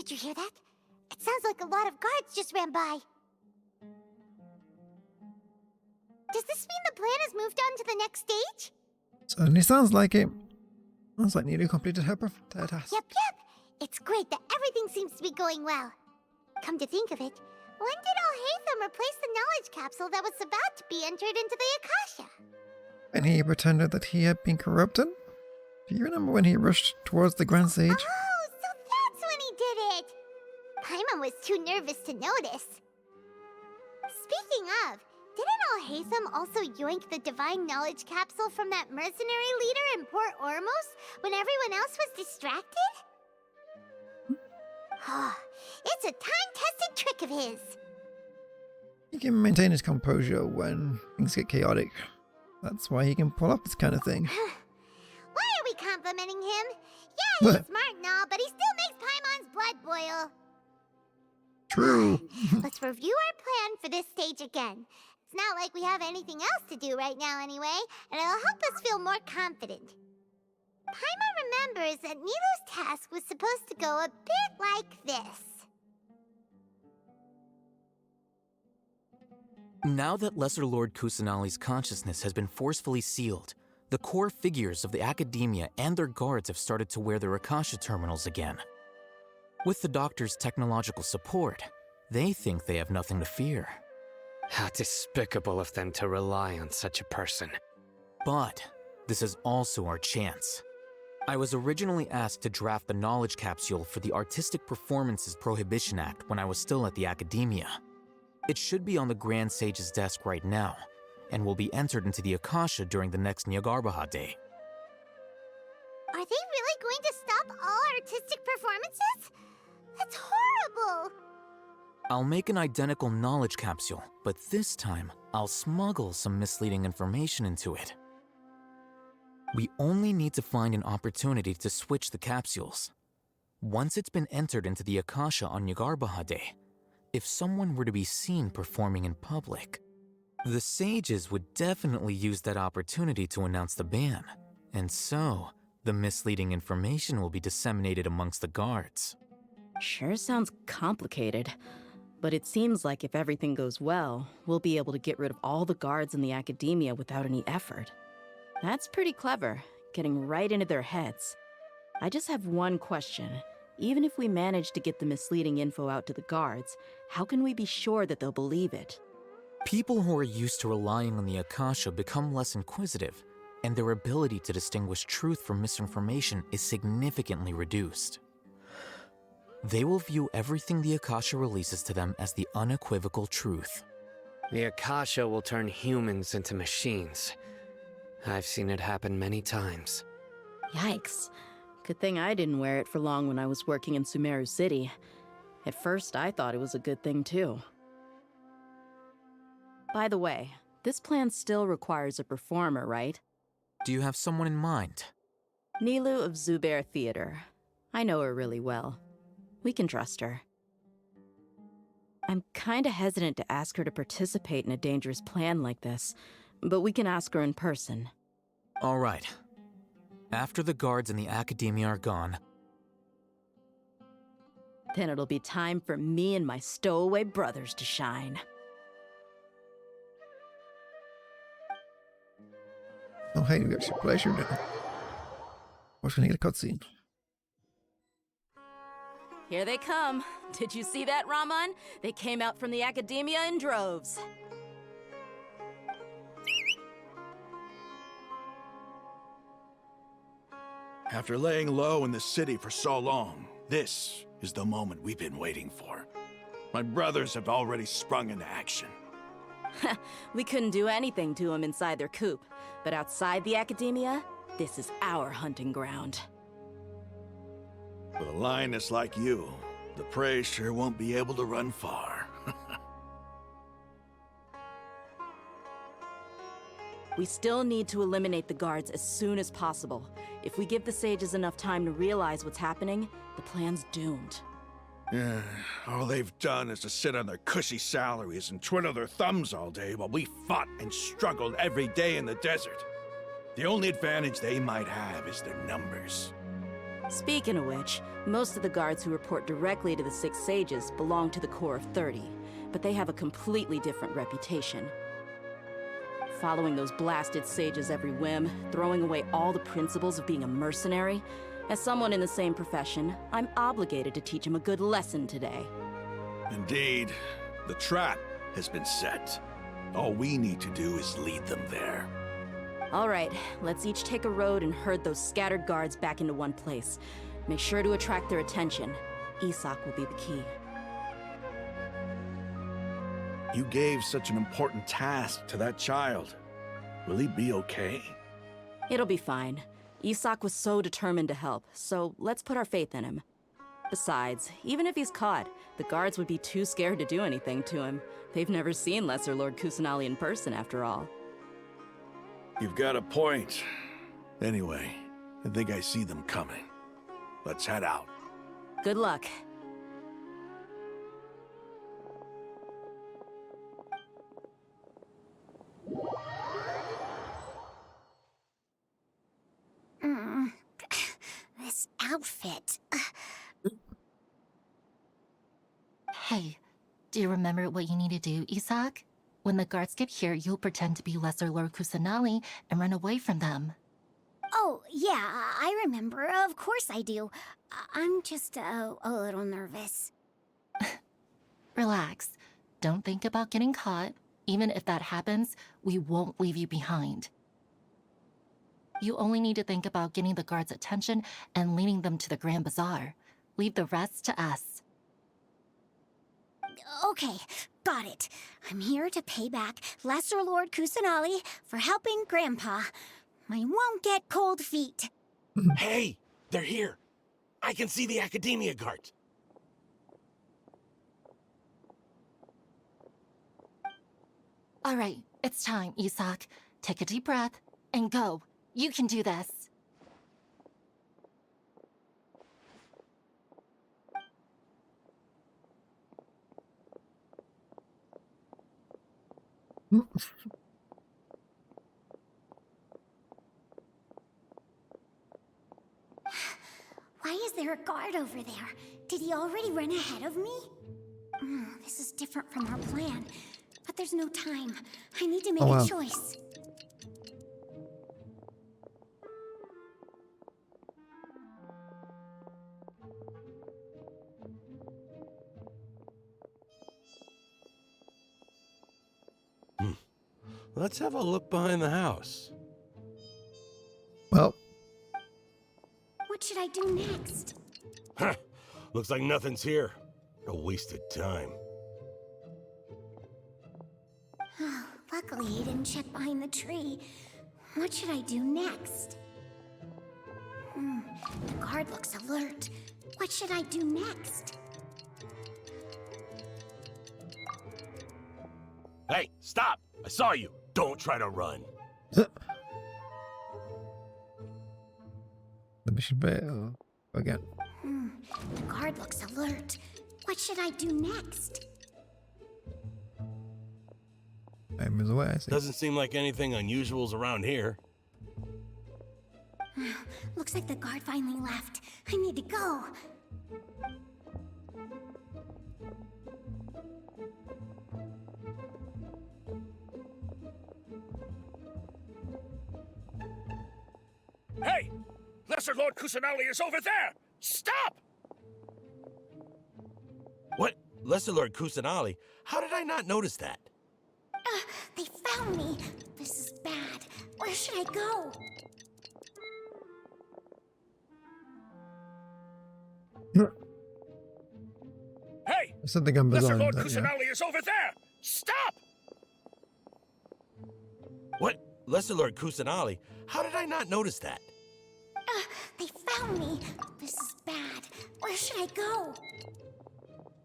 Did you hear that? It sounds like a lot of guards just ran by. Does this mean the plan has moved on to the next stage? Certainly sounds like it. Sounds like Nero completed her task. Yep. It's great that everything seems to be going well. Come to think of it, when did Alhaitham replace the knowledge capsule that was about to be entered into the Akasha? And he pretended that he had been corrupted? Do you remember when he rushed towards the Grand Sage? Oh, so that's when he did it! Paimon was too nervous to notice. Speaking of, didn't Alhaitham also yoink the divine knowledge capsule from that mercenary leader in Port Ormos when everyone else was distracted? It's a time-tested trick of his. He can maintain his composure when things get chaotic. That's why he can pull off this kind of thing. Why are we complimenting him? Yeah, he's smart and all, but he still makes Paimon's blood boil. True. Let's review our plan for this stage again. It's not like we have anything else to do right now anyway, and it'll help us feel more confident. Paimon remembers that Nilou's task was supposed to go a bit like this. Now that Lesser Lord Kusanali's consciousness has been forcefully sealed, the core figures of the Academia and their guards have started to wear their Akasha terminals again. With the Doctor's technological support, they think they have nothing to fear. How despicable of them to rely on such a person. But this is also our chance. I was originally asked to draft the knowledge capsule for the Artistic Performances Prohibition Act when I was still at the Academia. It should be on the Grand Sage's desk right now, and will be entered into the Akasha during the next Nyagarbha Day. Are they really going to stop all artistic performances? That's horrible! I'll make an identical knowledge capsule, but this time, I'll smuggle some misleading information into it. We only need to find an opportunity to switch the capsules. Once it's been entered into the Akasha on Nyagarbha Day, if someone were to be seen performing in public, the sages would definitely use that opportunity to announce the ban, and so the misleading information will be disseminated amongst the guards. Sure sounds complicated, but it seems like if everything goes well, we'll be able to get rid of all the guards in the Academia without any effort. That's pretty clever, getting right into their heads. I just have one question. Even if we manage to get the misleading info out to the guards, how can we be sure that they'll believe it? People who are used to relying on the Akasha become less inquisitive, and their ability to distinguish truth from misinformation is significantly reduced. They will view everything the Akasha releases to them as the unequivocal truth. The Akasha will turn humans into machines. I've seen it happen many times. Yikes. Good thing I didn't wear it for long when I was working in Sumeru City. At first, I thought it was a good thing too. By the way, this plan still requires a performer, right? Do you have someone in mind? Nilou of Zubair Theater. I know her really well. We can trust her. I'm kinda hesitant to ask her to participate in a dangerous plan like this, but we can ask her in person. All right. After the guards in the Academia are gone, then it'll be time for me and my stowaway brothers to shine. Oh hey, we got your pleasure now. We're gonna get a cutscene. Here they come. Did you see that, Raman? They came out from the Academia in droves. After laying low in the city for so long, this is the moment we've been waiting for. My brothers have already sprung into action. We couldn't do anything to them inside their coop, but outside the Academia, this is our hunting ground. With a lioness like you, the prey sure won't be able to run far. We still need to eliminate the guards as soon as possible. If we give the sages enough time to realize what's happening, the plan's doomed. Yeah, all they've done is to sit on their cushy salaries and twiddle their thumbs all day while we fought and struggled every day in the desert. The only advantage they might have is their numbers. Speaking of which, most of the guards who report directly to the Six Sages belong to the Corps of 30, but they have a completely different reputation. Following those blasted sages every whim, throwing away all the principles of being a mercenary. As someone in the same profession, I'm obligated to teach him a good lesson today. Indeed, the trap has been set. All we need to do is lead them there. All right, let's each take a road and herd those scattered guards back into one place. Make sure to attract their attention. Isak will be the key. You gave such an important task to that child. Will he be okay? It'll be fine. Isak was so determined to help, so let's put our faith in him. Besides, even if he's caught, the guards would be too scared to do anything to him. They've never seen Lesser Lord Kusanali in person, after all. You've got a point. Anyway, I think I see them coming. Let's head out. Good luck. This outfit. Hey, do you remember what you need to do, Isak? When the guards get here, you'll pretend to be Lesser Lord Kusanali and run away from them. Oh, yeah, I remember. Of course I do. I'm just a little nervous. Relax. Don't think about getting caught. Even if that happens, we won't leave you behind. You only need to think about getting the guards' attention and leading them to the Grand Bazaar. Leave the rest to us. Okay, got it. I'm here to pay back Lesser Lord Kusanali for helping Grandpa. I won't get cold feet. Hey, they're here. I can see the Academia guards. All right, it's time, Isak. Take a deep breath and go. You can do this. Why is there a guard over there? Did he already run ahead of me? This is different from our plan. But there's no time. I need to make a choice. Let's have a look behind the house. Well, What should I do next? Huh. Looks like nothing's here. A wasted time. Luckily, he didn't check behind the tree. What should I do next? The guard looks alert. What should I do next? Hey, stop! I saw you. Don't try to run. the mission fail again. The guard looks alert. What should I do next? I moves away, I see. Doesn't seem like anything unusual's around here. Looks like the guard finally left. I need to go. Hey! Lesser Lord Kusanali is over there! Stop! What? Lesser Lord Kusanali? How did I not notice that? They found me. This is bad. Where should I go? Hey! Something I'm Lesser bizarre. Lord Yeah. Kusanali is over there! Stop! What? Lesser Lord Kusanali? How did I not notice that? They found me. This is bad. Where should I go?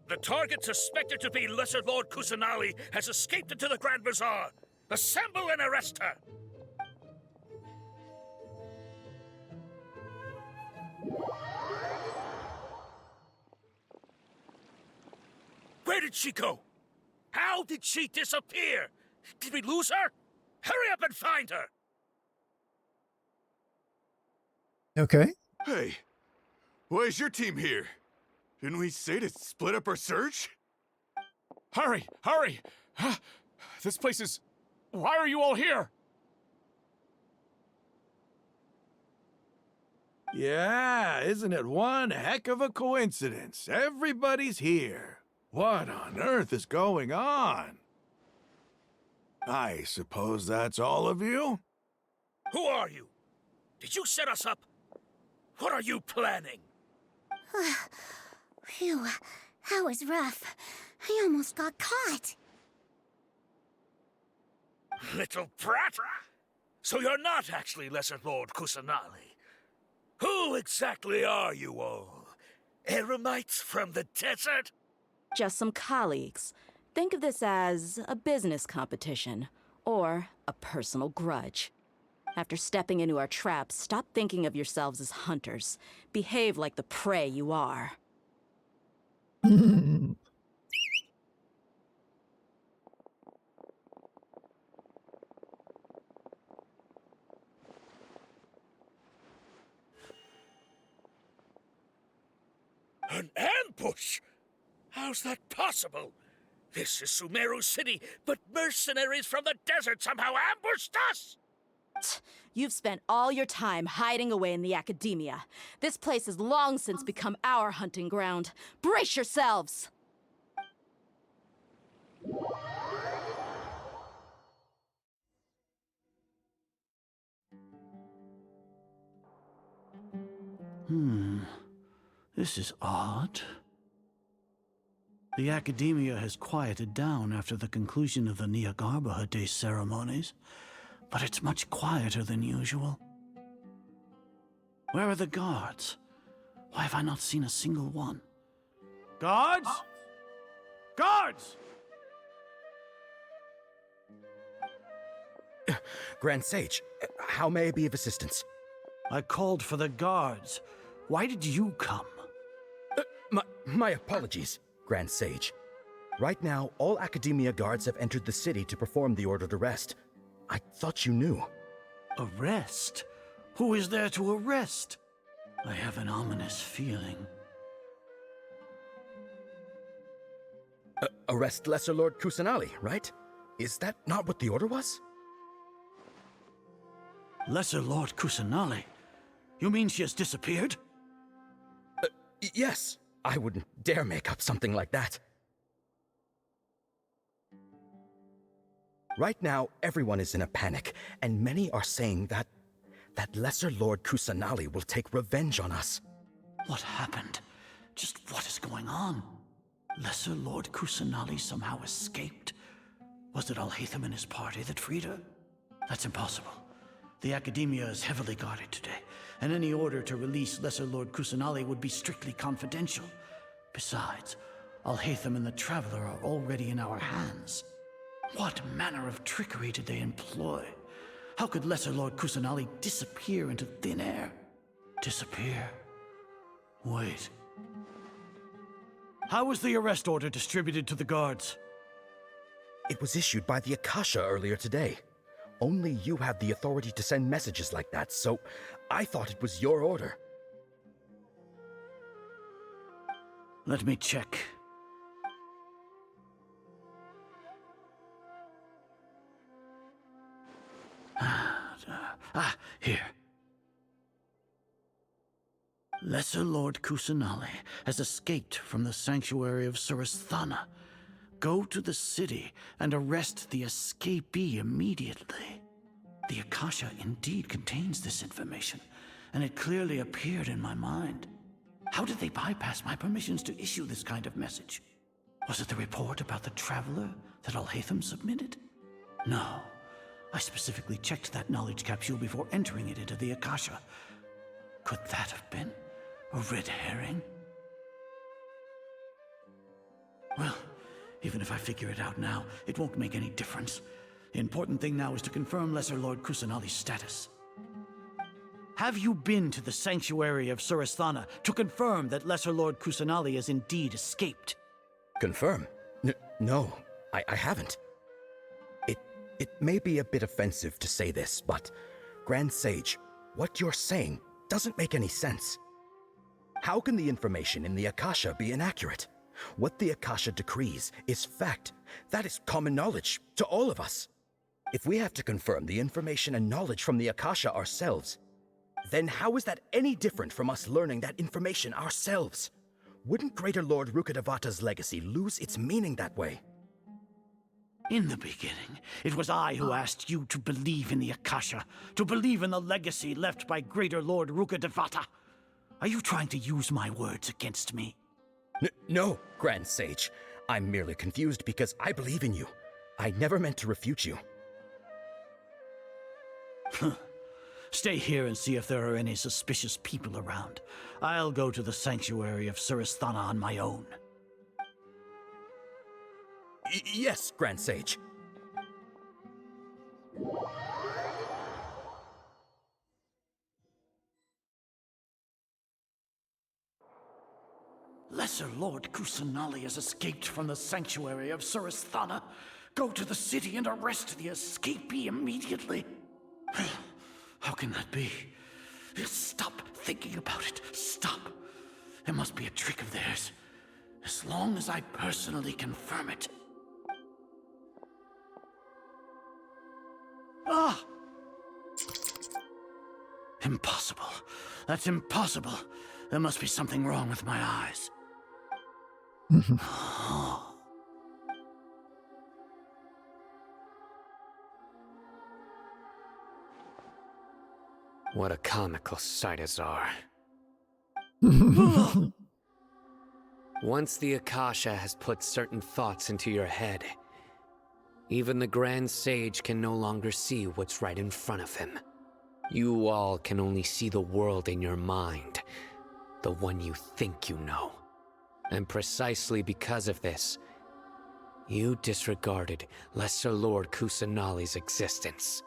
The target suspected to be Lesser Lord Kusanali has escaped into the Grand Bazaar. Assemble and arrest her! Where did she go? How did she disappear? Did we lose her? Hurry up and find her! Okay. Hey, Why is your team here? Didn't we say to split up our search? Hurry! Hurry! This place is... Why are you all here? Yeah, isn't it one heck of a coincidence? Everybody's here. What on earth is going on? I suppose that's all of you? Who are you? Did you set us up? What are you planning? Phew, that was rough. I almost got caught. Little brat! So you're not actually Lesser Lord Kusanali. Who exactly are you all? Eremites from the desert? Just some colleagues. Think of this as a business competition, or a personal grudge. After stepping into our traps, stop thinking of yourselves as hunters. Behave like the prey you are. An ambush? How's that possible? This is Sumeru City, but mercenaries from the desert somehow ambushed us! You've spent all your time hiding away in the academia. This place has long since become our hunting ground. Brace yourselves! This is odd. The academia has quieted down after the conclusion of the Niagarbha Day ceremonies, but it's much quieter than usual. Where are the guards? Why have I not seen a single one? Guards? Guards! Grand Sage, how may I be of assistance? I called for the guards. Why did you come? My apologies, Grand Sage. Right now, all Academia guards have entered the city to perform the ordered arrest. I thought you knew. Arrest? Who is there to arrest? I have an ominous feeling. Arrest Lesser Lord Kusanali, right? Is that not what the order was? Lesser Lord Kusanali? You mean she has disappeared? Yes. I wouldn't dare make up something like that. Right now, everyone is in a panic, and many are saying that Lesser Lord Kusanali will take revenge on us. What happened? Just what is going on? Lesser Lord Kusanali somehow escaped? Was it Alhaitham and his party that freed her? That's impossible. The Academia is heavily guarded today, and any order to release Lesser Lord Kusanali would be strictly confidential. Besides, Alhaitham and the Traveler are already in our hands. What manner of trickery did they employ? How could Lesser Lord Kusanali disappear into thin air? Disappear? Wait. How was the arrest order distributed to the guards? It was issued by the Akasha earlier today. Only you have the authority to send messages like that, so I thought it was your order. Let me check. Here. Lesser Lord Kusanali has escaped from the sanctuary of Surasthana. Go to the city and arrest the escapee immediately. The Akasha indeed contains this information, and it clearly appeared in my mind. How did they bypass my permissions to issue this kind of message? Was it the report about the Traveler that Alhaitham submitted? No. I specifically checked that knowledge capsule before entering it into the Akasha. Could that have been a red herring? Well, even if I figure it out now, it won't make any difference. The important thing now is to confirm Lesser Lord Kusanali's status. Have you been to the sanctuary of Surasthana to confirm that Lesser Lord Kusanali has indeed escaped? Confirm? No, I haven't. It may be a bit offensive to say this, but Grand Sage, what you're saying doesn't make any sense. How can the information in the Akasha be inaccurate? What the Akasha decrees is fact. That is common knowledge to all of us. If we have to confirm the information and knowledge from the Akasha ourselves, then how is that any different from us learning that information ourselves? Wouldn't Greater Lord Rukkhadevata's legacy lose its meaning that way? In the beginning, it was I who asked you to believe in the Akasha, to believe in the legacy left by Greater Lord Rukkhadevata. Are you trying to use my words against me? No, Grand Sage. I'm merely confused because I believe in you. I never meant to refute you. Stay here and see if there are any suspicious people around. I'll go to the sanctuary of Suristhana on my own. Yes, Grand Sage. Lesser Lord Kusanali has escaped from the sanctuary of Suristhana. Go to the city and arrest the escapee immediately. How can that be? Stop thinking about it. Stop. It must be a trick of theirs. As long as I personally confirm it. Ah! Impossible. That's impossible. There must be something wrong with my eyes. What a comical sight, Azar. Once the Akasha has put certain thoughts into your head, even the Grand Sage can no longer see what's right in front of him. You all can only see the world in your mind, the one you think you know. And precisely because of this, you disregarded Lesser Lord Kusanali's existence.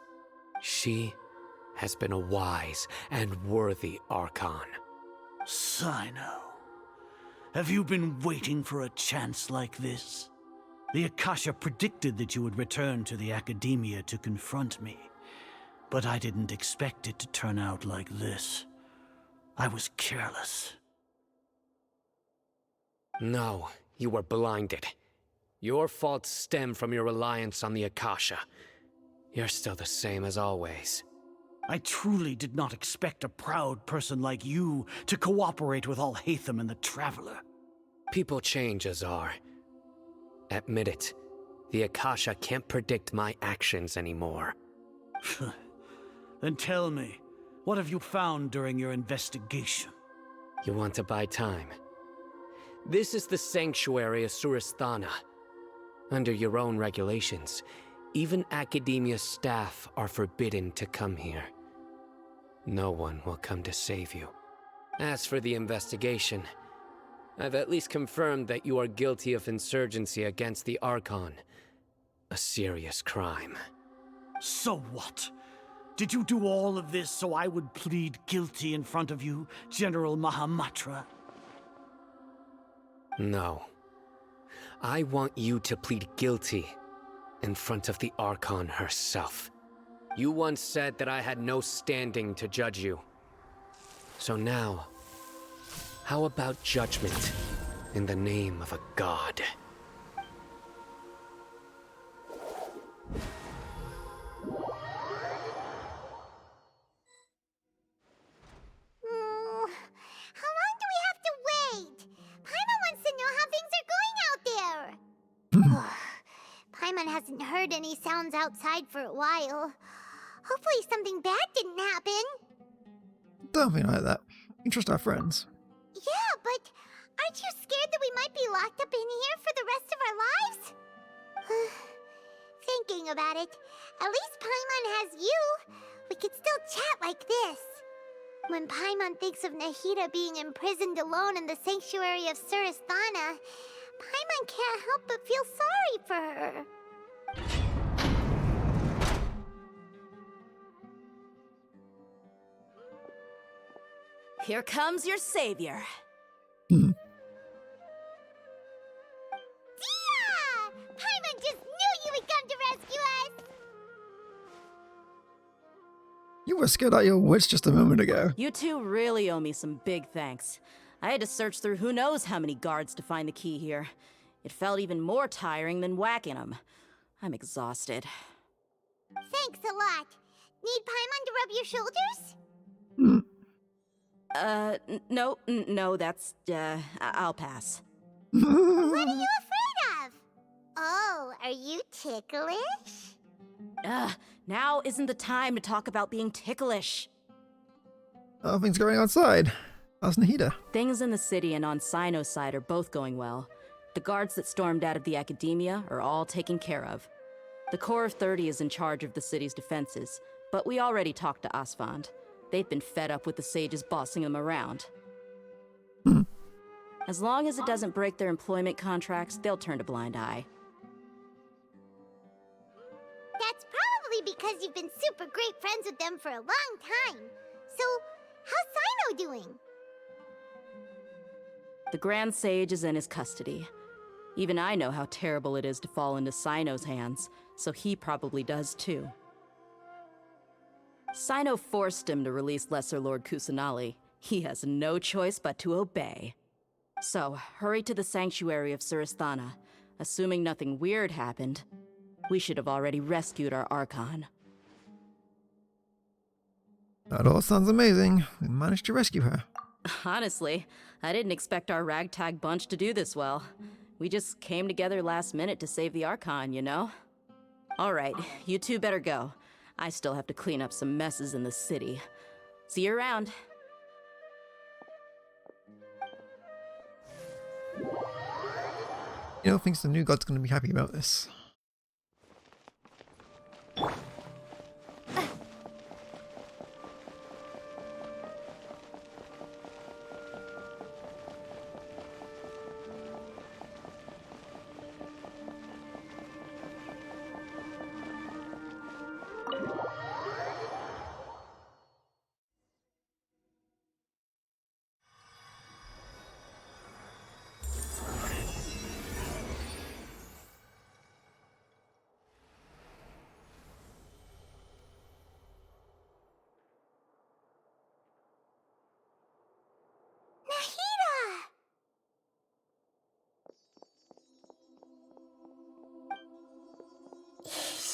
She has been a wise and worthy Archon. Sino, have you been waiting for a chance like this? The Akasha predicted that you would return to the Academia to confront me, but I didn't expect it to turn out like this. I was careless. No, you were blinded. Your faults stem from your reliance on the Akasha. You're still the same as always. I truly did not expect a proud person like you to cooperate with Alhaitham and the Traveler. People change, Azar. Admit it. The Akasha can't predict my actions anymore. Then tell me, what have you found during your investigation? You want to buy time? This is the sanctuary of Suristhana. Under your own regulations, even Academia staff are forbidden to come here. No one will come to save you. As for the investigation, I've at least confirmed that you are guilty of insurgency against the Archon. A serious crime. So what? Did you do all of this so I would plead guilty in front of you, General Mahamatra? No. I want you to plead guilty in front of the Archon herself. You once said that I had no standing to judge you. So now, how about judgment in the name of a god? How long do we have to wait? Paimon wants to know how things are going out there. Paimon hasn't heard any sounds outside for a while. Hopefully something bad didn't happen. Don't be like that. We trust our friends. Yeah, but aren't you scared that we might be locked up in here for the rest of our lives? Thinking about it, at least Paimon has you. We could still chat like this. When Paimon thinks of Nahida being imprisoned alone in the sanctuary of Suristhana, Paimon can't help but feel sorry for her. Here comes your savior. Dia! Paimon just knew you would come to rescue us! You were scared out of your wits just a moment ago. You two really owe me some big thanks. I had to search through who knows how many guards to find the key here. It felt even more tiring than whacking them. I'm exhausted. Thanks a lot. Need Paimon to rub your shoulders? No, that's, I'll pass. What are you afraid of? Oh, are you ticklish? Now isn't the time to talk about being ticklish. How are things going outside? How's Nahida? Things in the city and on Sino's side are both going well. The guards that stormed out of the academia are all taken care of. The Corps of 30 is in charge of the city's defenses, but we already talked to Asfand. They've been fed up with the sages bossing them around. As long as it doesn't break their employment contracts, they'll turn a blind eye. That's probably because you've been super great friends with them for a long time. So, how's Sino doing? The Grand Sage is in his custody. Even I know how terrible it is to fall into Sino's hands, so he probably does too. Sino forced him to release Lesser Lord Kusanali. He has no choice but to obey. So, hurry to the sanctuary of Surasthana. Assuming nothing weird happened, we should have already rescued our Archon. That all sounds amazing. We managed to rescue her. Honestly, I didn't expect our ragtag bunch to do this well. We just came together last minute to save the Archon, you know? Alright, you two better go. I still have to clean up some messes in the city. See you around. You don't think the new god's gonna be happy about this?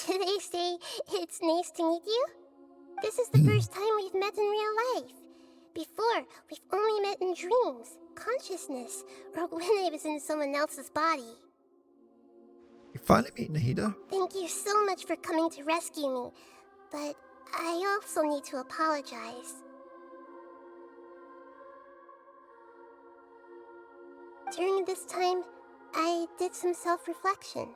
Should they say it's nice to meet you? This is the first time we've met in real life. Before, we've only met in dreams, consciousness, or when I was in someone else's body. You finally meet Nahida? Thank you so much for coming to rescue me, but I also need to apologize. During this time, I did some self-reflection.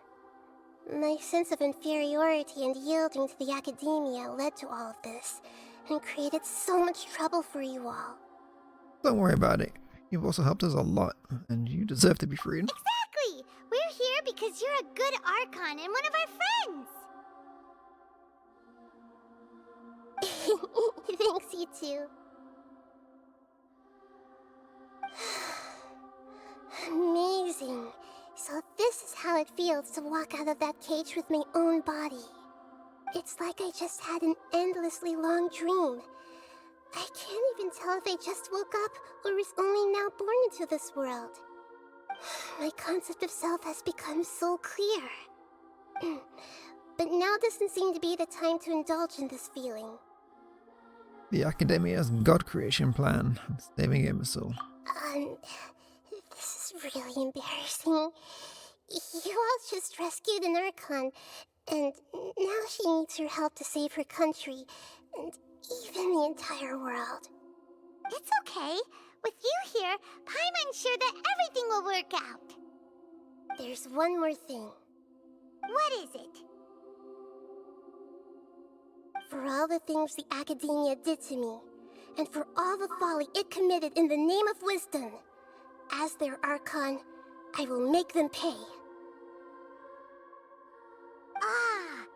My sense of inferiority and yielding to the academia led to all of this, and created so much trouble for you all. Don't worry about it. You've also helped us a lot, and you deserve to be freed. Exactly! We're here because you're a good Archon and one of our friends! Thanks, you too. Amazing. So this is how it feels to walk out of that cage with my own body. It's like I just had an endlessly long dream. I can't even tell if I just woke up or was only now born into this world. My concept of self has become so clear. But now doesn't seem to be the time to indulge in this feeling. The Academia's God creation plan, saving Imbecile. This is really embarrassing. You all just rescued an Archon, and now she needs your help to save her country, and even the entire world. It's okay. With you here, Paimon's sure that everything will work out. There's one more thing. What is it? For all the things the Academia did to me, and for all the folly it committed in the name of wisdom, as their Archon, I will make them pay. Ah!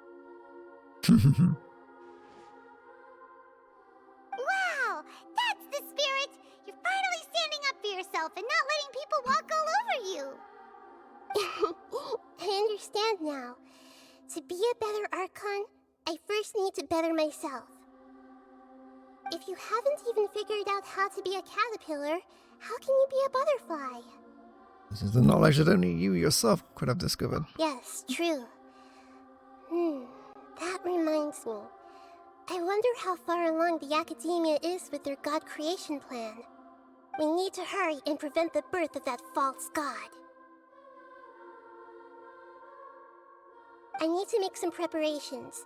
Wow! That's the spirit! You're finally standing up for yourself and not letting people walk all over you! I understand now. To be a better Archon, I first need to better myself. If you haven't even figured out how to be a caterpillar, how can you be a butterfly? This is the knowledge that only you yourself could have discovered. Yes, true. That reminds me. I wonder how far along the academia is with their god creation plan. We need to hurry and prevent the birth of that false god. I need to make some preparations.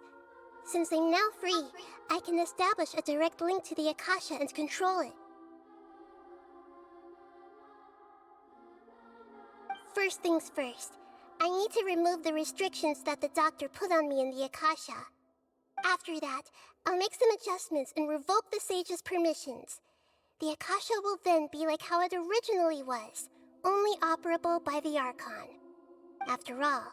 Since I'm now free, I can establish a direct link to the Akasha and control it. First things first, I need to remove the restrictions that the doctor put on me in the Akasha. After that, I'll make some adjustments and revoke the sage's permissions. The Akasha will then be like how it originally was, only operable by the Archon. After all,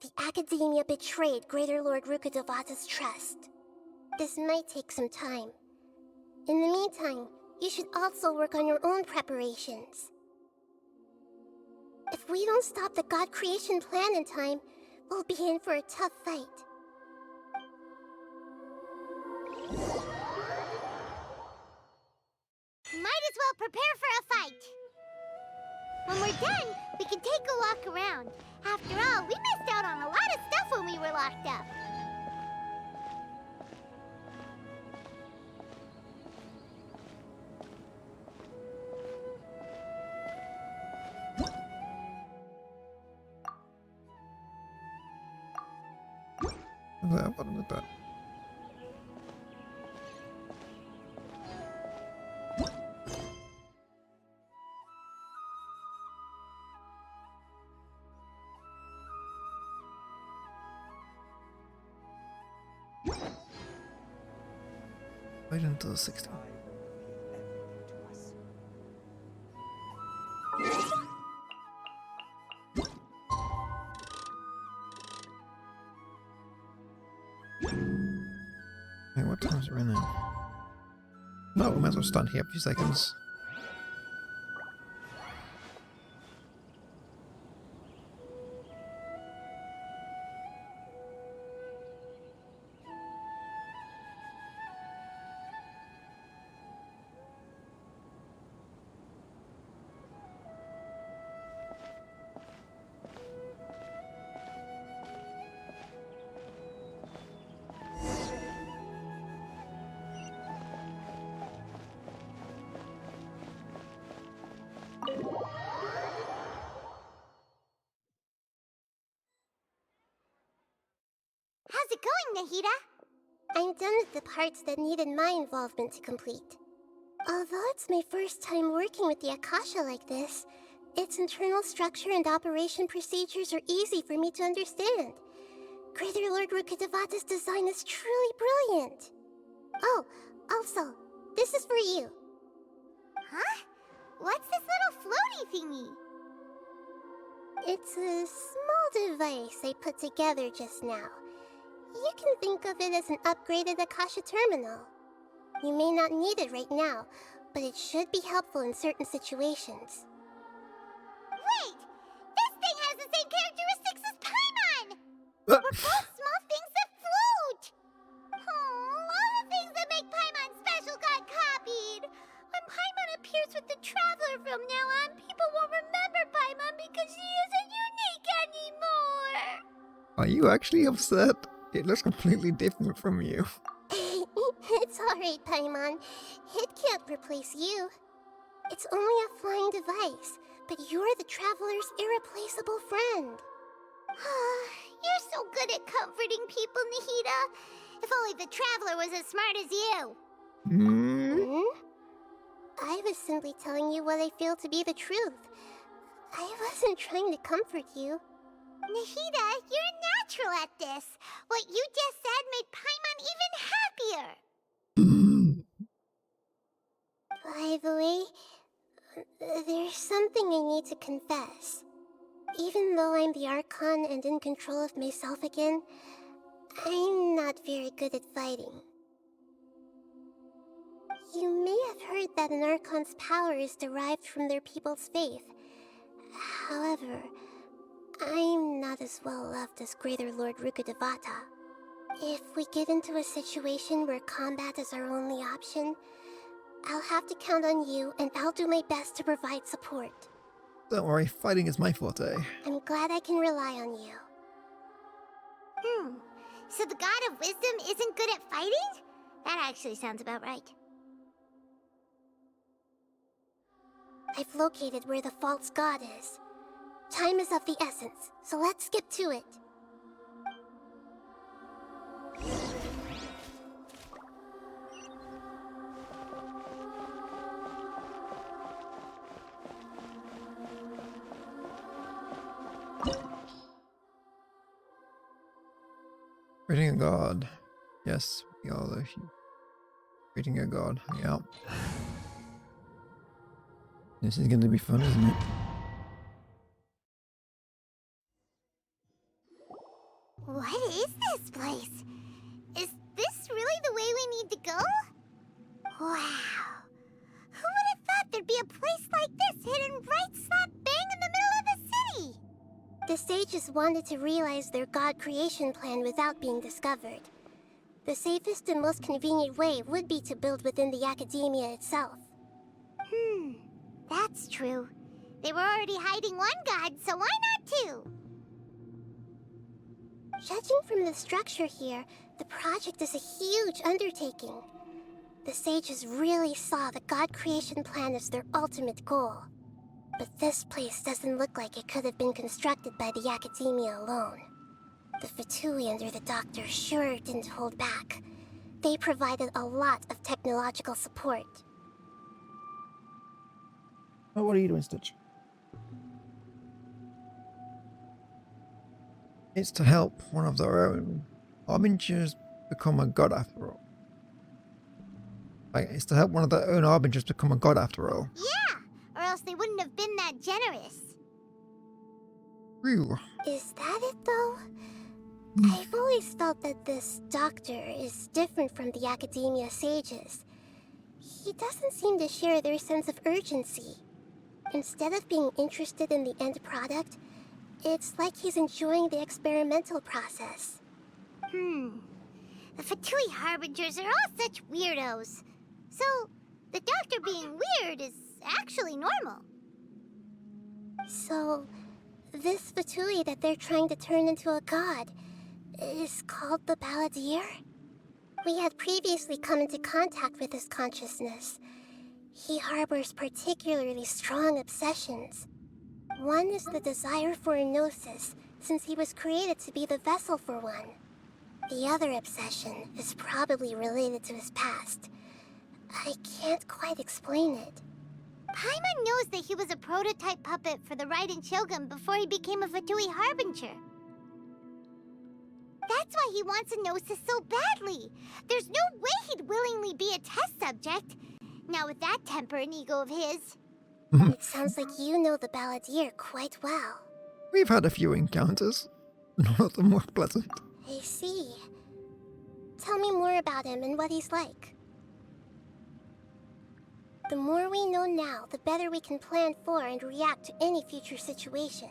the Academia betrayed Greater Lord Rukkhadevata's trust. This might take some time. In the meantime, you should also work on your own preparations. If we don't stop the god creation plan in time, we'll be in for a tough fight. Might as well prepare for a fight. When we're done, we can take a walk around. After all, we missed out on a lot of stuff when we were locked up. What was that? Wait until 16. Hey, what time is it right now? No, we might as well stand here a few seconds. How's it going, Nahida? I'm done with the parts that needed my involvement to complete. Although it's my first time working with the Akasha like this, its internal structure and operation procedures are easy for me to understand. Greater Lord Rukkhadevata's design is truly brilliant. Oh, also, this is for you. Huh? What's this little floaty thingy? It's a small device I put together just now. You can think of it as an upgraded Akasha terminal. You may not need it right now, but it should be helpful in certain situations. Wait! This thing has the same characteristics as Paimon! We're both small things that float! Oh, all the things that make Paimon special got copied! When Paimon appears with the Traveler from now on, people won't remember Paimon because she isn't unique anymore! Are you actually upset? It looks completely different from you. It's alright, Paimon. It can't replace you. It's only a flying device, but you're the Traveler's irreplaceable friend. You're so good at comforting people, Nahida. If only the Traveler was as smart as you. I was simply telling you what I feel to be the truth. I wasn't trying to comfort you. Nahida, you're natural at this. What you just said made Paimon even happier. By the way, there's something I need to confess. Even though I'm the Archon and in control of myself again, I'm not very good at fighting. You may have heard that an Archon's power is derived from their people's faith. However, I'm not as well loved as Greater Lord Rukkhadevata. If we get into a situation where combat is our only option, I'll have to count on you, and I'll do my best to provide support. Don't worry, fighting is my forte. I'm glad I can rely on you. So the God of Wisdom isn't good at fighting? That actually sounds about right. I've located where the false god is. Time is of the essence, so let's skip to it. Reading a god. Yes, we are the reading a god. Yeah. This is going to be fun, isn't it? What is this place? Is this really the way we need to go? Wow. Who would have thought there'd be a place like this hidden right slap bang in the middle of the city? The sages wanted to realize their god creation plan without being discovered. The safest and most convenient way would be to build within the academia itself. That's true. They were already hiding one god, so why not two? Judging from the structure here, the project is a huge undertaking. The sages really saw the god creation plan as their ultimate goal. But this place doesn't look like it could have been constructed by the academia alone. The Fatui under the Doctor sure didn't hold back. They provided a lot of technological support. Oh, what are you doing, Stitch? It's to help one of their own. Harbingers become a god after all. Like, it's to help one of their own Harbingers become a god after all. Yeah, or else they wouldn't have been that generous. Real. Is that it, though? I've always felt that this Doctor is different from the academia sages. He doesn't seem to share their sense of urgency. Instead of being interested in the end product, it's like he's enjoying the experimental process. The Fatui Harbingers are all such weirdos. So, the Doctor being weird is actually normal. So, this Fatui that they're trying to turn into a god is called the Balladeer? We had previously come into contact with his consciousness. He harbors particularly strong obsessions. One is the desire for a gnosis, since he was created to be the vessel for one. The other obsession is probably related to his past. I can't quite explain it. Paimon knows that he was a prototype puppet for the Raiden Shogun before he became a Fatui Harbinger. That's why he wants a gnosis so badly. There's no way he'd willingly be a test subject. Now with that temper and ego of his. It sounds like you know the Balladeer quite well. We've had a few encounters. None of them were pleasant. I see. Tell me more about him and what he's like. The more we know now, the better we can plan for and react to any future situation.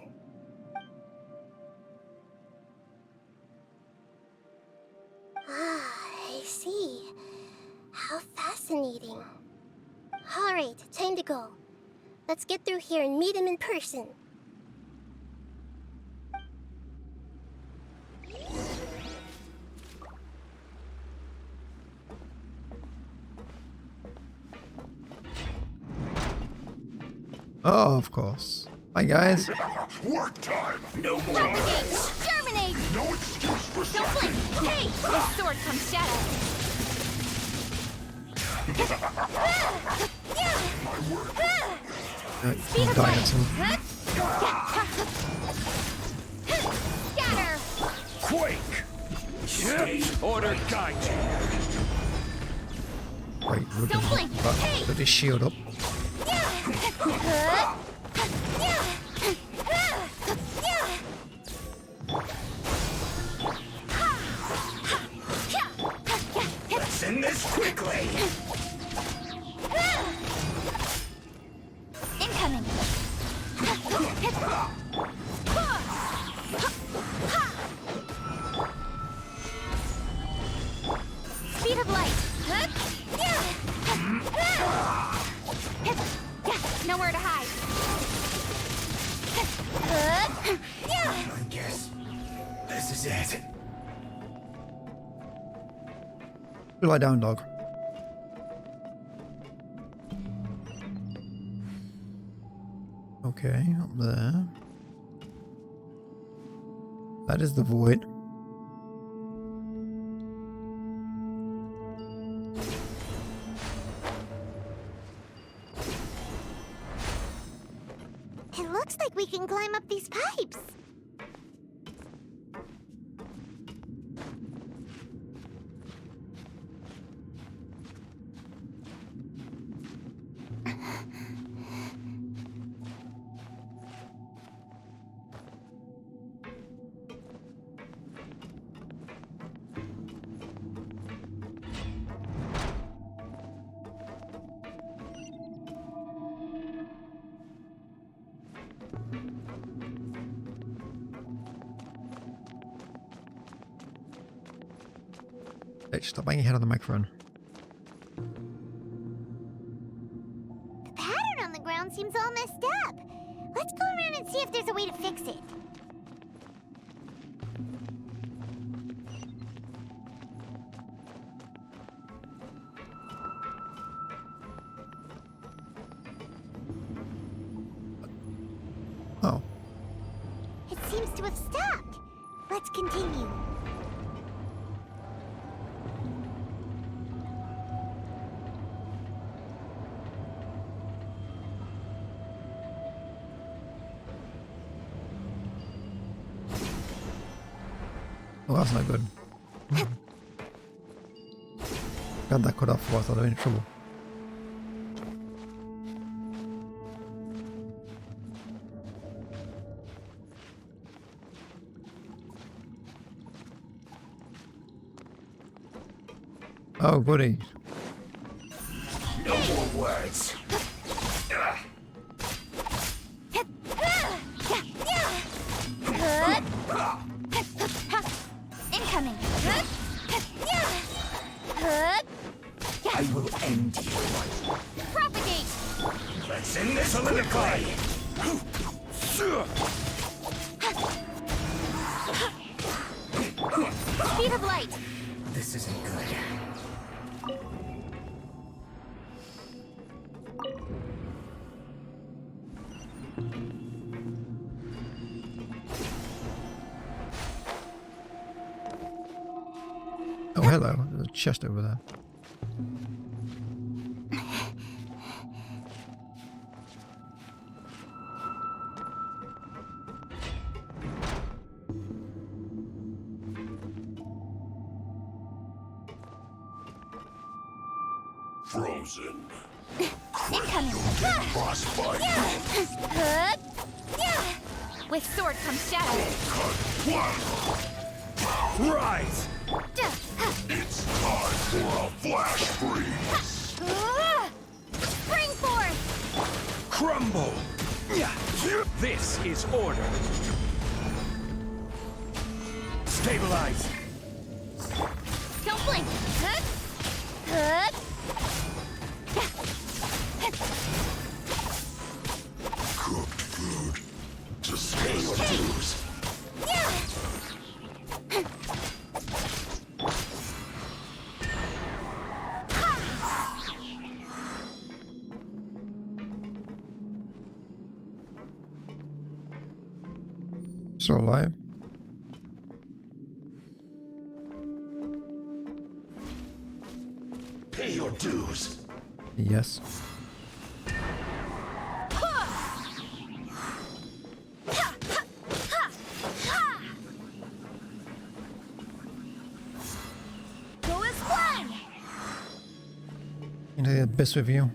I see. How fascinating. Alright, time to go. Let's get through here and meet him in person. Oh, of course. Hi, guys. Work time! No more! Terminate! No excuse for Don't blink! Hey! This sword comes shadow! He's dying at some. Scatter! Quake! Order guide you! Wait, Don't blink! Hey! put his shield up. Let's end this quickly! Incoming! Nowhere to hide. I guess this is it. Lie down, dog. Okay, up there. That is the void. It looks like we can climb up these pipes. Hey, stop banging your head on the microphone. The pattern on the ground seems all messed up. Let's go around and see if there's a way to fix it. Oh. It seems to have stopped. Let's continue. Oh, that's not good. Got that cut off before I thought I was in trouble. Oh, goody. No more words. Incoming. I will end you. Propagate. Let's end this soliloquy. Speed of light. This isn't good. Oh, hello. There's a chest over there. Frozen. Incoming. Frostbite. With sword comes shadow. Rise. It's time for a flash freeze. Spring forth. Crumble! This is order. Stabilize. Don't blink. Cooked food. Just pay your dues. Still alive? Pay your dues. Yes. Go as planned. Into the abyss with you.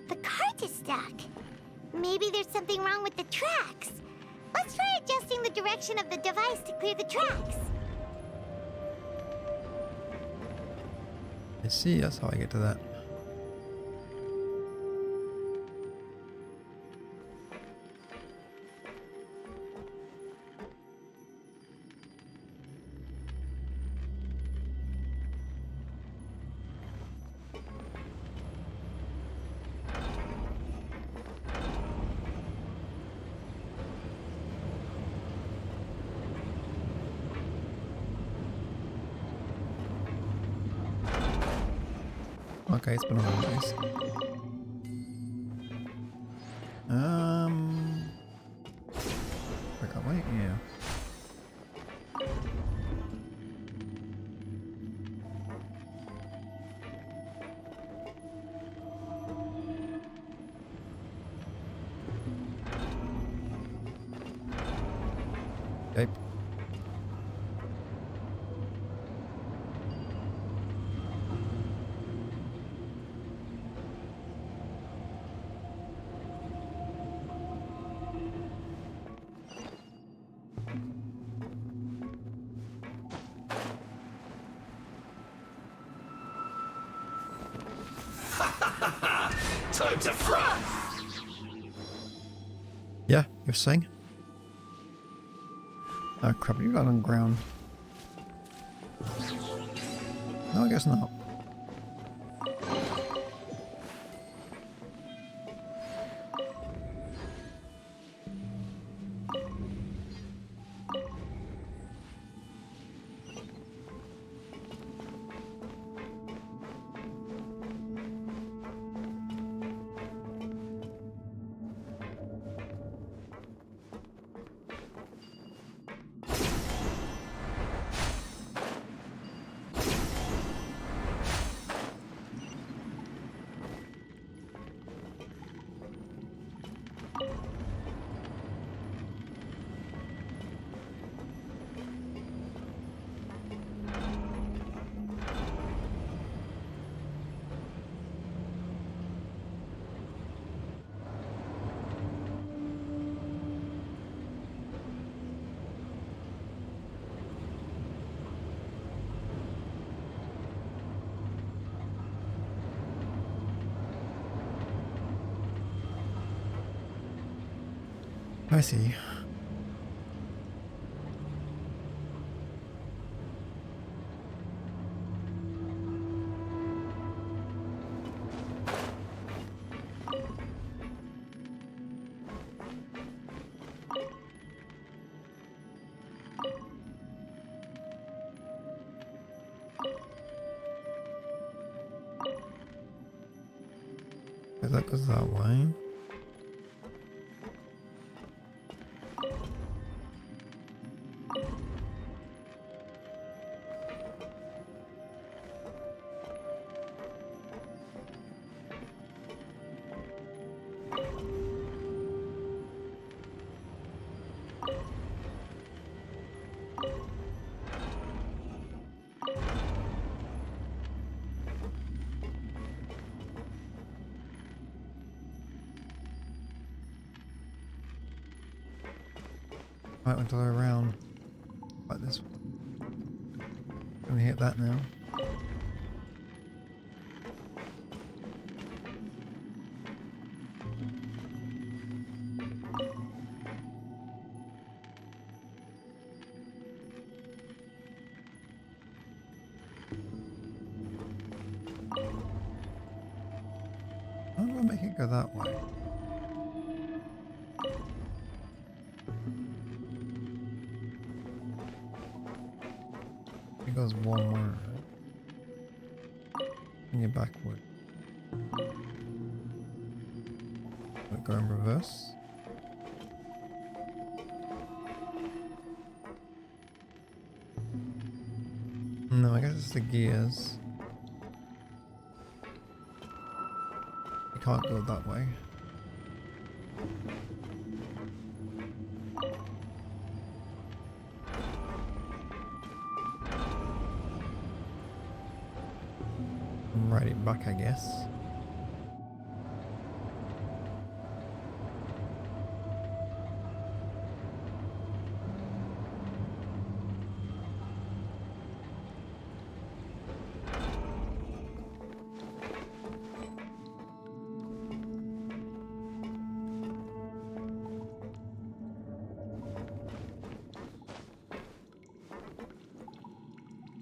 The cart is stuck. Maybe there's something wrong with the tracks. Let's try adjusting the direction of the device to clear the tracks. I see, that's how I get to that. Okay, it's been a while, guys. Where am I? Yeah. Okay. Time to fry! Yeah, you're saying? Oh crap, you got on ground. No, I guess not. I see. That goes that way. Right, went all the way around like this. Can we hit that now? How do I make it go that way? It goes one more. And you're backward. Would it go in reverse? No, I guess it's the gears. You can't go that way. Ride it back, I guess.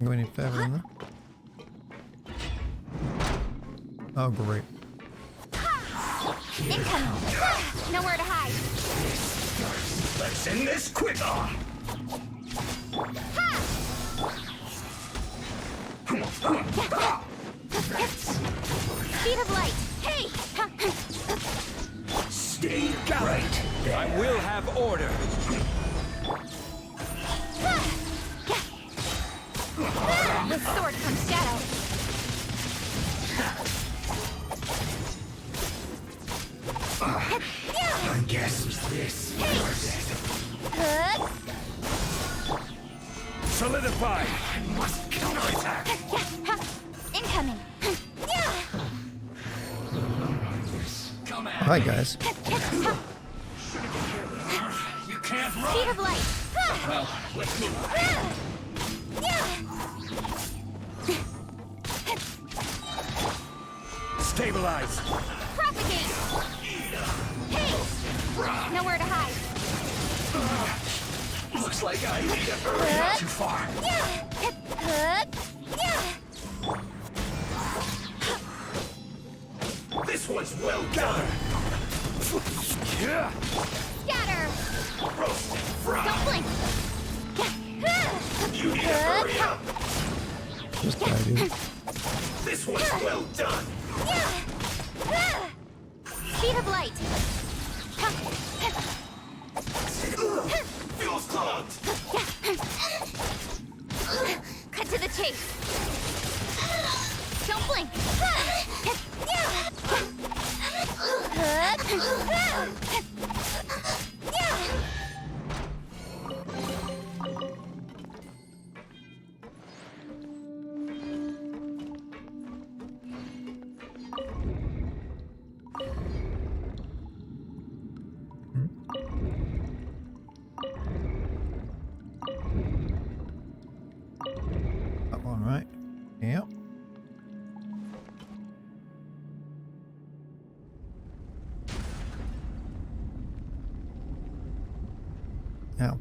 Go any further than that? Oh, great. Incoming! Nowhere to hide! Let's end this quick! Speed of light! Hey! Stay right. I will have order. With sword comes shadow. I guess this. Solidify! I must counterattack. Incoming! Hi, guys. You can't run. Speed of light! Well, let's move. Stabilize! Propagate! Hey! Nowhere to hide. Looks like I made it not too far. This one's well done. Scatter! Roast and fry. Don't blink! You need to hurry up. This guy, dude. This one's well done. Speed of light! Fuel's clogged. Cut to the chase! Don't blink! That one, right? Yep. Now.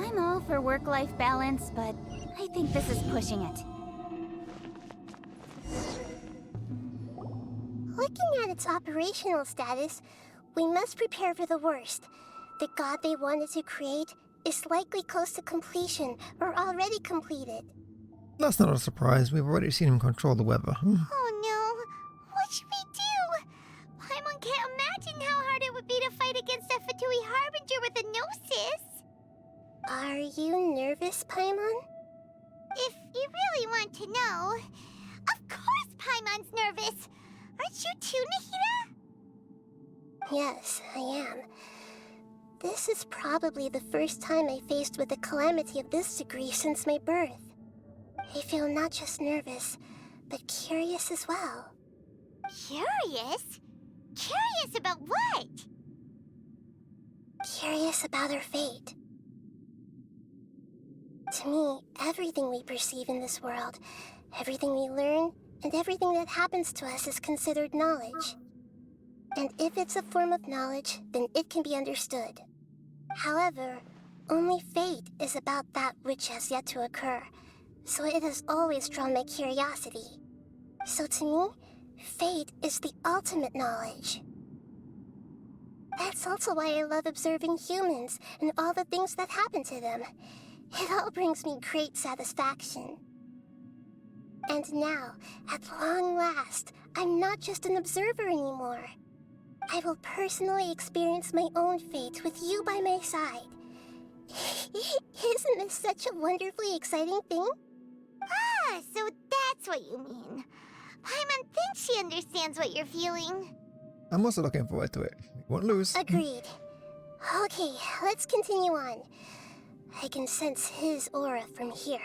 I'm all for work-life balance, but I think this is pushing it. Looking at its operational status, we must prepare for the worst. The god they wanted to create is likely close to completion or already completed. That's not a surprise. We've already seen him control the weather. Oh no! What should we do? Paimon can't imagine how hard it would be to fight against a Fatui Harbinger with a Gnosis. Are you nervous, Paimon? If you really want to know, of course Paimon's nervous. Aren't you too, Nahida? Yes, I am. This is probably the first time I faced with a calamity of this degree since my birth. I feel not just nervous, but curious as well. Curious? Curious about what? Curious about our fate. To me, everything we perceive in this world, everything we learn, and everything that happens to us is considered knowledge. And if it's a form of knowledge, then it can be understood. However, only fate is about that which has yet to occur, so it has always drawn my curiosity. So to me, fate is the ultimate knowledge. That's also why I love observing humans and all the things that happen to them. It all brings me great satisfaction. And now, at long last, I'm not just an observer anymore. I will personally experience my own fate with you by my side. Isn't this such a wonderfully exciting thing? Ah, so that's what you mean. Paimon thinks she understands what you're feeling. I'm also looking forward to it. We won't lose. Agreed. Okay, let's continue on. I can sense his aura from here.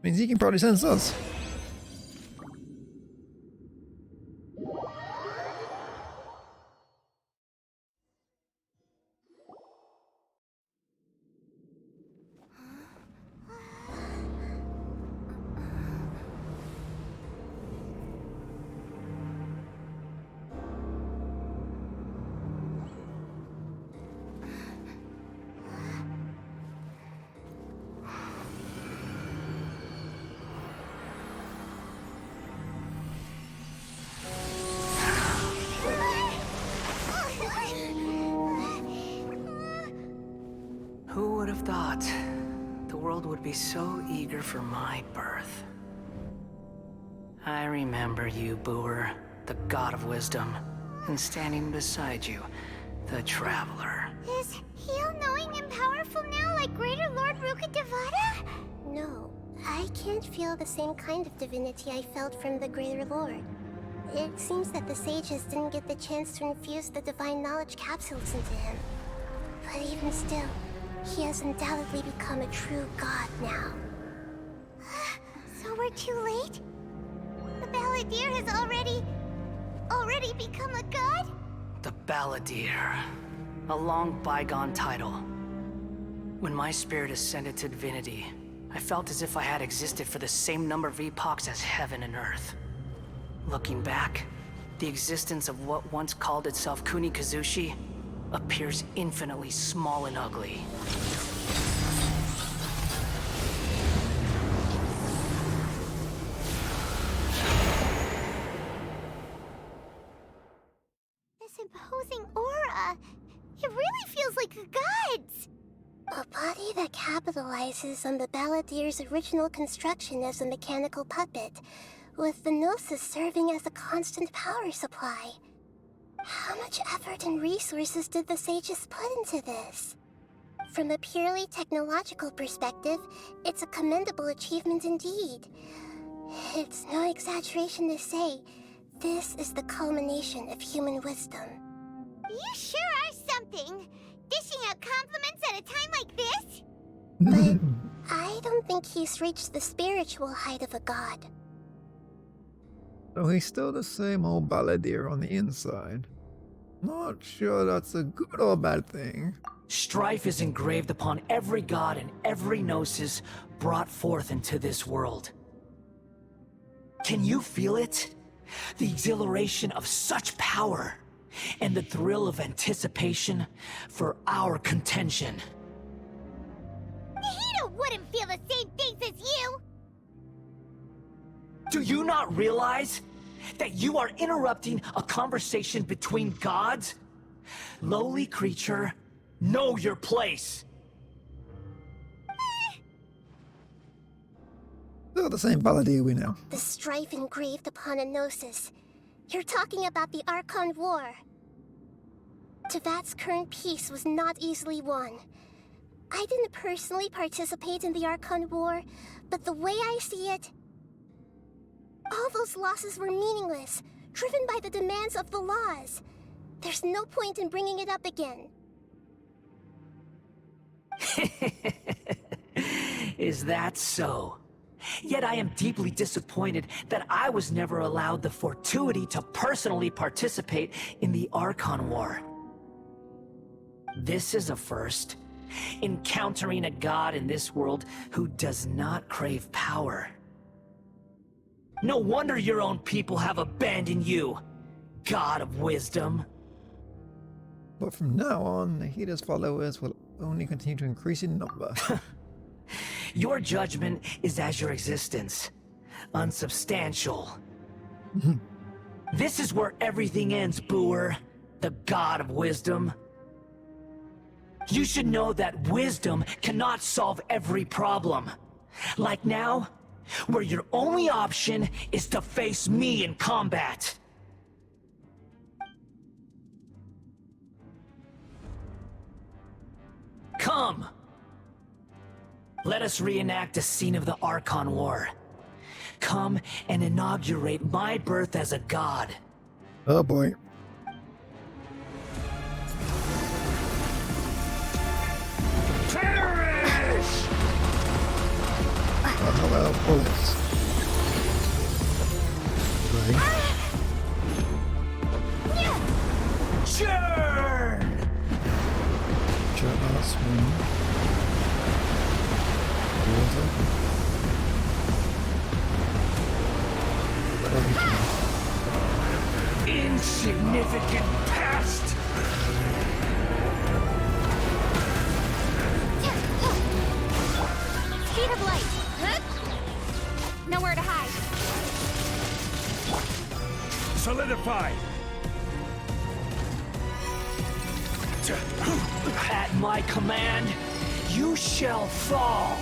Means he can probably sense us. Who would have thought the world would be so eager for my birth? I remember you, Booer, the god of wisdom, and standing beside you, the traveler. Is he all-knowing and powerful now, like Greater Lord Rukkhadevata? No, I can't feel the same kind of divinity I felt from the Greater Lord. It seems that the sages didn't get the chance to infuse the divine knowledge capsules into him. But even still, he has undoubtedly become a true god now. So we're too late? The Balladeer has already become a god? The Balladeer. A long bygone title. When my spirit ascended to divinity, I felt as if I had existed for the same number of epochs as heaven and earth. Looking back, the existence of what once called itself Kunikazushi appears infinitely small and ugly. This imposing aura, it really feels like the gods! A body that capitalizes on the Balladeer's original construction as a mechanical puppet, with the Gnosis serving as a constant power supply. How much effort and resources did the sages put into this? From a purely technological perspective, it's a commendable achievement indeed. It's no exaggeration to say, this is the culmination of human wisdom. You sure are something! Dishing out compliments at a time like this? But I don't think he's reached the spiritual height of a god. So he's still the same old balladeer on the inside. Not sure that's a good or bad thing. Strife is engraved upon every god and every gnosis brought forth into this world. Can you feel it? The exhilaration of such power, and the thrill of anticipation for our contention. Nahida wouldn't feel the same things as you! Do you not realize that you are interrupting a conversation between gods? Lowly creature, know your place. Still the same balladeer we know. The strife engraved upon a Gnosis. You're talking about the Archon War. Tevat's current peace was not easily won. I didn't personally participate in the Archon War, but the way I see it, all those losses were meaningless, driven by the demands of the laws. There's no point in bringing it up again. Is that so? Yet I am deeply disappointed that I was never allowed the fortuity to personally participate in the Archon War. This is a first. Encountering a god in this world who does not crave power. No wonder your own people have abandoned you, god of wisdom. But from now on, Nahida's followers will only continue to increase in number. Your judgment is as your existence, unsubstantial. This is where everything ends, Booer, the god of wisdom. You should know that wisdom cannot solve every problem. Like now, where your only option is to face me in combat. Come! Let us reenact a scene of the Archon War. Come and inaugurate my birth as a god. Oh boy. bullets. Right. Churn! Churn out swing. Doors open. Insignificant past! Speed of light. Huh? Nowhere to hide. Solidify! At my command, you shall fall!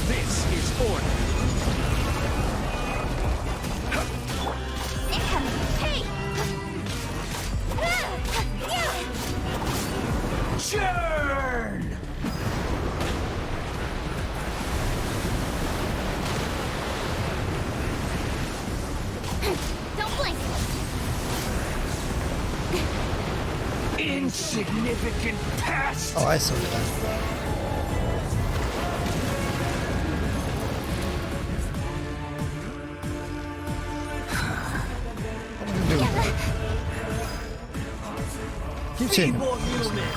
This is order! Incoming. Hey! Churn! Don't blink. Insignificant past! Oh, I saw that. Keep saying. Feeble human!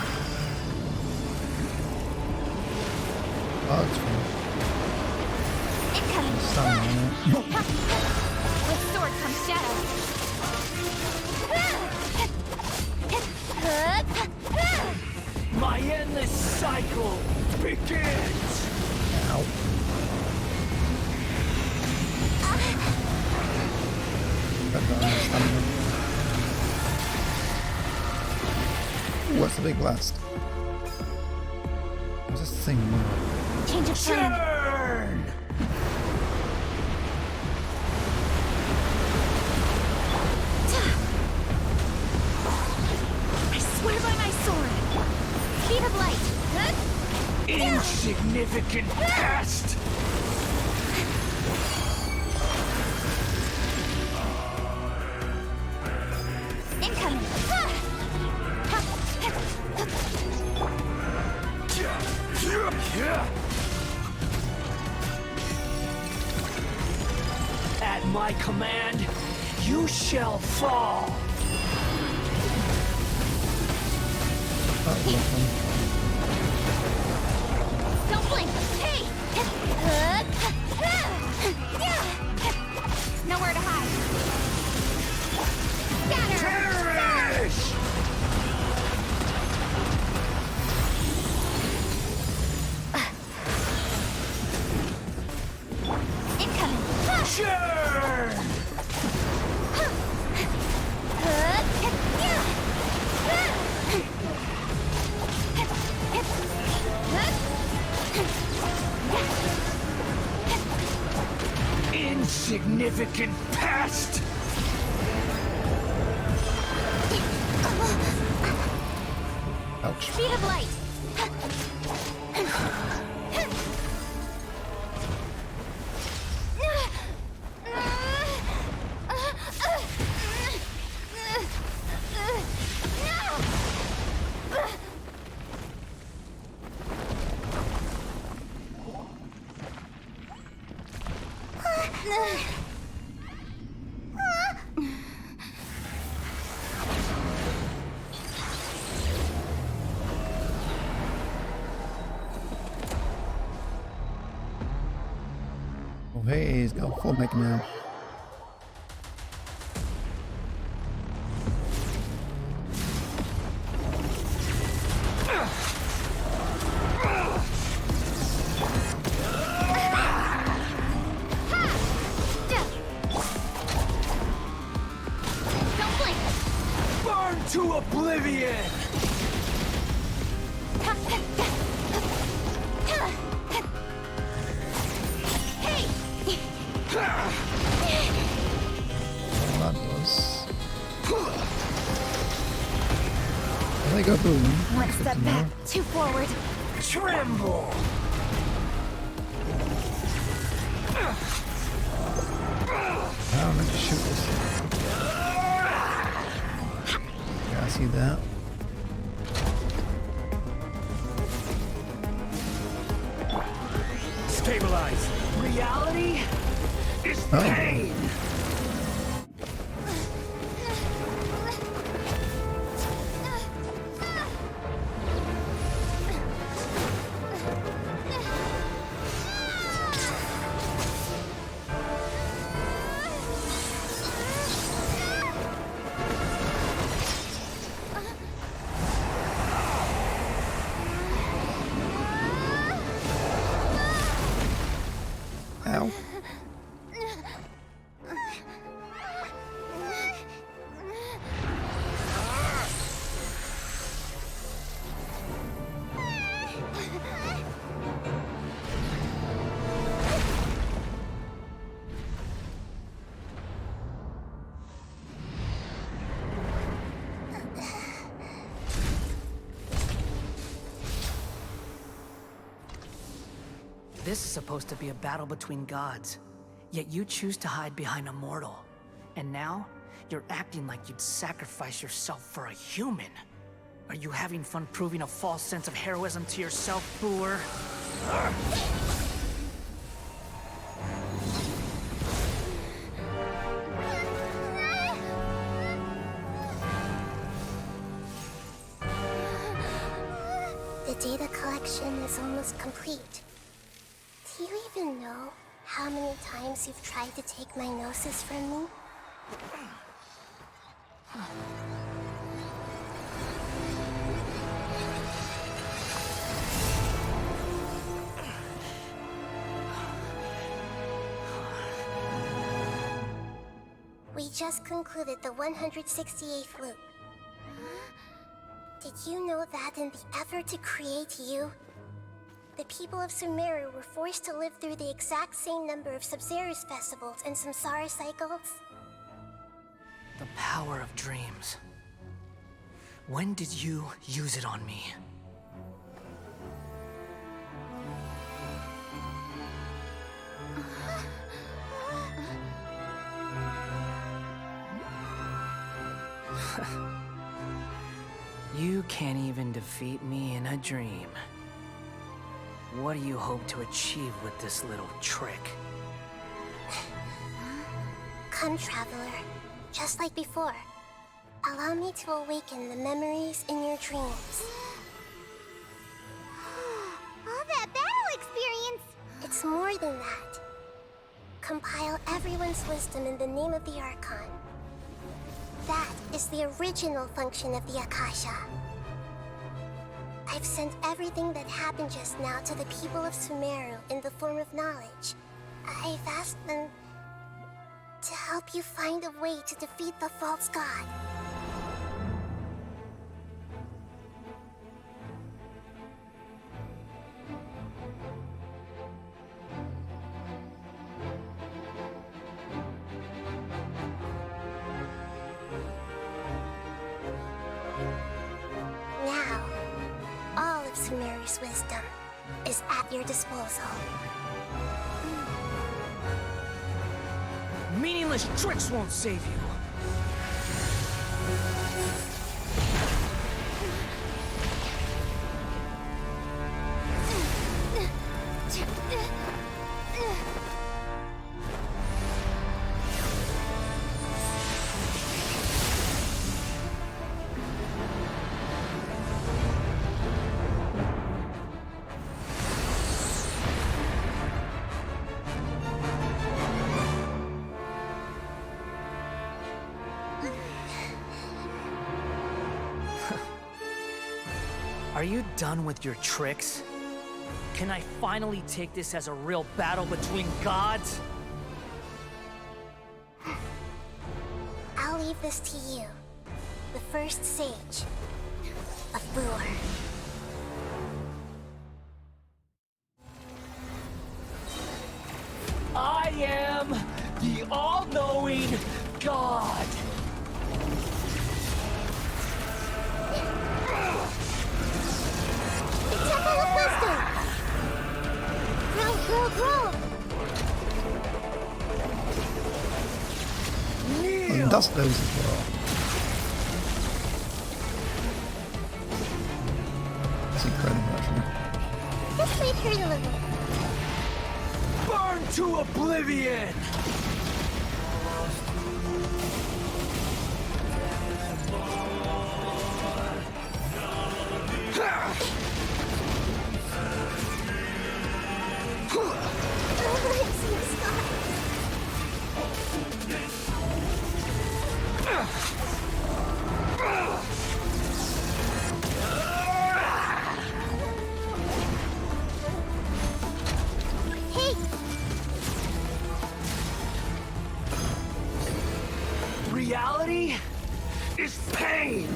Oh, it's fine. Incoming. Stunning, With sword comes shadow. My endless cycle begins! Ow. What's the big blast? What's this thing? Change of plan. Churn! I swear by my sword. Speed of light. Huh? Insignificant past! Incoming. At my command, you shall fall! Don't blink. Hey! Nowhere to hide. Scatter! Perish! Incoming. Churn! Insignificant past! Ouch. Speed of light. Oh, hey, he's got full mech now. Don't blink. Burn to oblivion! Hey! Well, that was. There they go, boom. One step back, two forward. Tremble! How am I to shoot this? Yeah, I see that. stabilize. Reality is pain. Ow. This is supposed to be a battle between gods, yet you choose to hide behind a mortal. And now, you're acting like you'd sacrifice yourself for a human. Are you having fun proving a false sense of heroism to yourself, Boor? The data collection is almost complete. Do you even know how many times you've tried to take my gnosis from me? We just concluded the 168th loop. Did you know that in the effort to create you, the people of Sumeru were forced to live through the exact same number of Sub-Zerus festivals and Samsara cycles? The power of dreams. When did you use it on me? You can't even defeat me in a dream. What do you hope to achieve with this little trick? Come, Traveler. Just like before. Allow me to awaken the memories in your dreams. All that battle experience! It's more than that. Compile everyone's wisdom in the name of the Archon. That is the original function of the Akasha. I've sent everything that happened just now to the people of Sumeru in the form of knowledge. I've asked them to help you find a way to defeat the false god. Now, all of Sumeru's wisdom is at your disposal. Meaningless tricks won't save you. Are you done with your tricks? Can I finally take this as a real battle between gods? I'll leave this to you, the first sage of Boor. I am the all-knowing God. Temple of Wisdom! Grow, grow, grow! And that's those as well. It's incredible, actually. This might hurt a little. to oblivion! Reality is pain!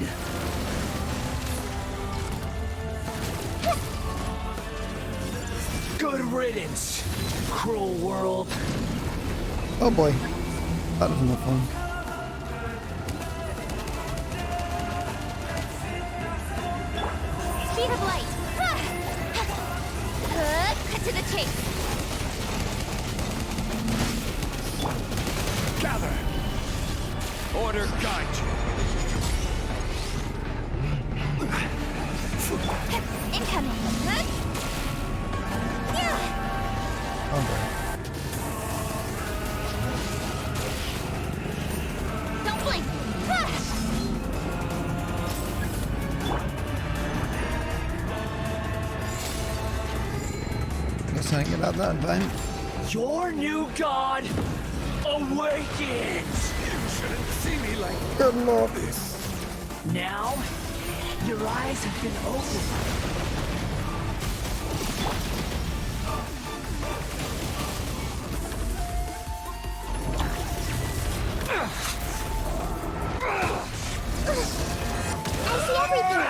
Good riddance, cruel world. Oh boy, that was no fun. Speed of light! Cut to the chase! Gather! Order guide you. Incoming! Oh boy. Don't blink! Let's hang about that event. Your new god awakens! You shouldn't see me like Good lord. this. Now, your eyes have been opened. I see everything!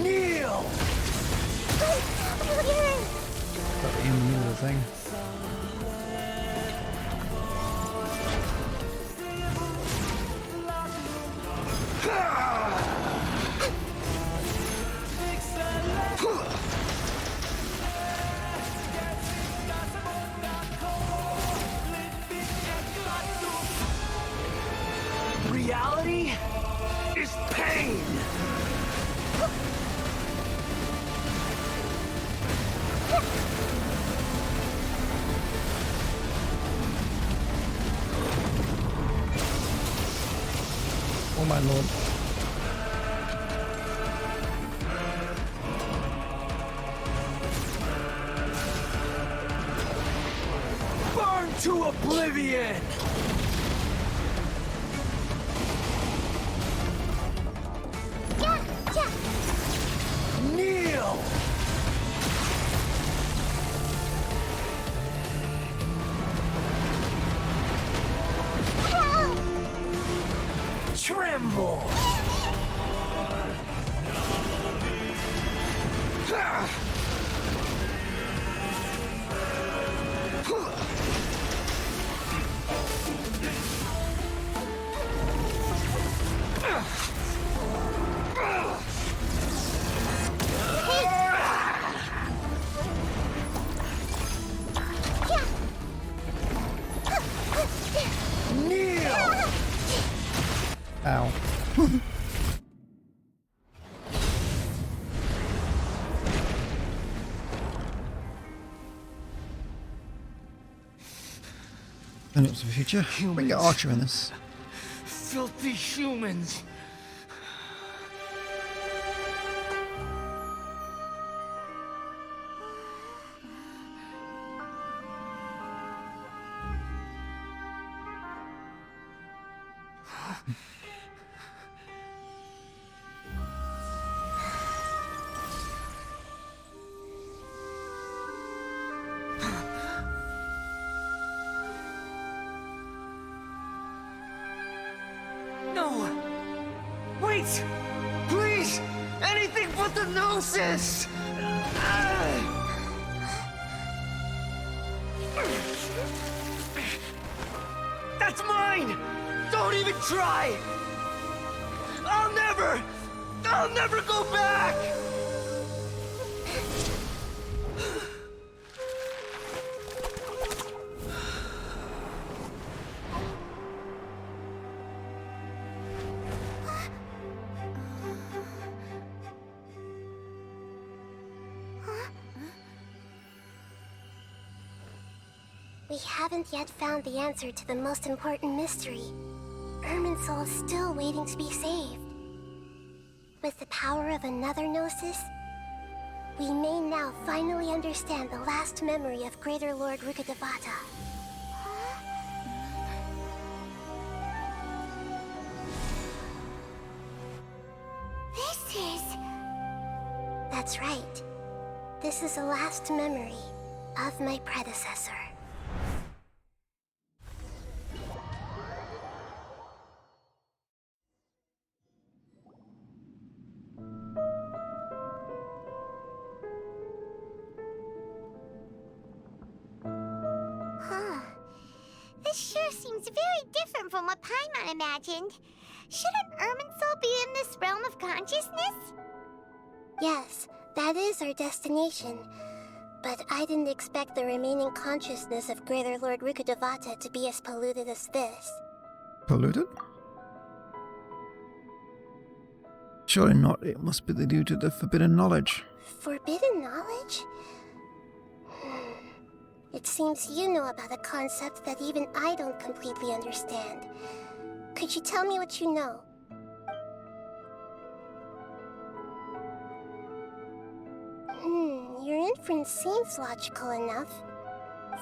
Kneel! Got in the middle of the thing. Reality is pain! Oh my lord. Burn to oblivion! Kneel! Tremble! Kneel! Ow. And it's the future. We can get Archer in this. Filthy humans! No! Wait! Please! Anything but the gnosis! That's mine! Don't even try! I'll never go back! We haven't yet found the answer to the most important mystery. Irminsul is still waiting to be saved. With the power of another Gnosis, we may now finally understand the last memory of Greater Lord Rukkhadevata. This is... That's right. This is the last memory of my predecessor. Huh. This sure seems very different from what Paimon imagined. Shouldn't Irminsul be in this realm of consciousness? Yes, that is our destination. But I didn't expect the remaining consciousness of Greater Lord Rukkhadevata to be as polluted as this. Polluted? Surely not. It must be due to the forbidden knowledge. Forbidden knowledge? It seems you know about a concept that even I don't completely understand. Could you tell me what you know? Your inference seems logical enough.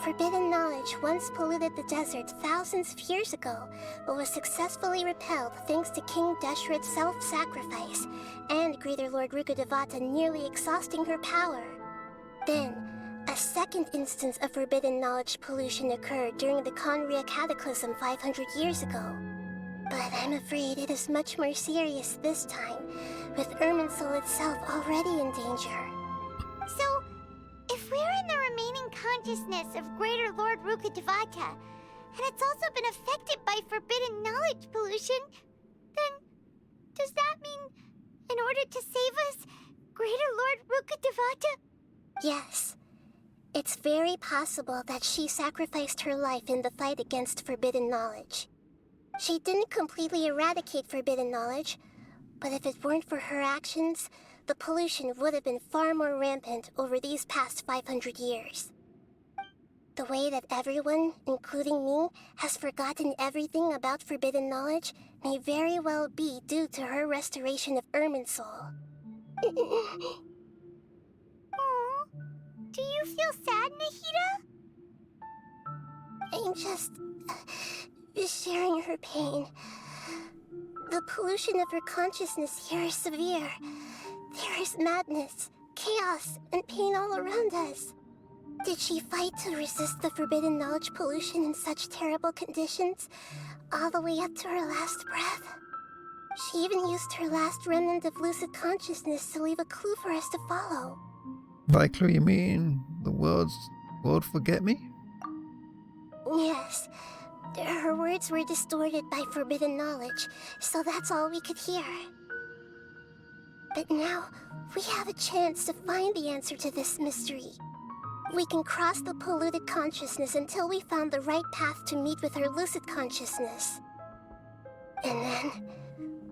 Forbidden knowledge once polluted the desert thousands of years ago, but was successfully repelled thanks to King Deshret's self-sacrifice, and Greater Lord Rukkhadevata nearly exhausting her power. Then, a second instance of forbidden knowledge pollution occurred during the Conria Cataclysm 500 years ago. But I'm afraid it is much more serious this time, with Irminsul itself already in danger. So, if we're in the remaining consciousness of Greater Lord Rukkhadevata, and it's also been affected by forbidden knowledge pollution, then does that mean, in order to save us, Greater Lord Rukkhadevata? Yes. It's very possible that she sacrificed her life in the fight against forbidden knowledge. She didn't completely eradicate forbidden knowledge, but if it weren't for her actions, the pollution would have been far more rampant over these past 500 years. The way that everyone, including me, has forgotten everything about forbidden knowledge may very well be due to her restoration of Irminsul. Aww. Do you feel sad, Nahida? I'm just sharing her pain. The pollution of her consciousness here is severe. There is madness, chaos, and pain all around us. Did she fight to resist the forbidden knowledge pollution in such terrible conditions, all the way up to her last breath? She even used her last remnant of lucid consciousness to leave a clue for us to follow. By clue you mean the world forget me? Yes. Her words were distorted by forbidden knowledge, so that's all we could hear. But now, we have a chance to find the answer to this mystery. We can cross the polluted consciousness until we found the right path to meet with her lucid consciousness. And then,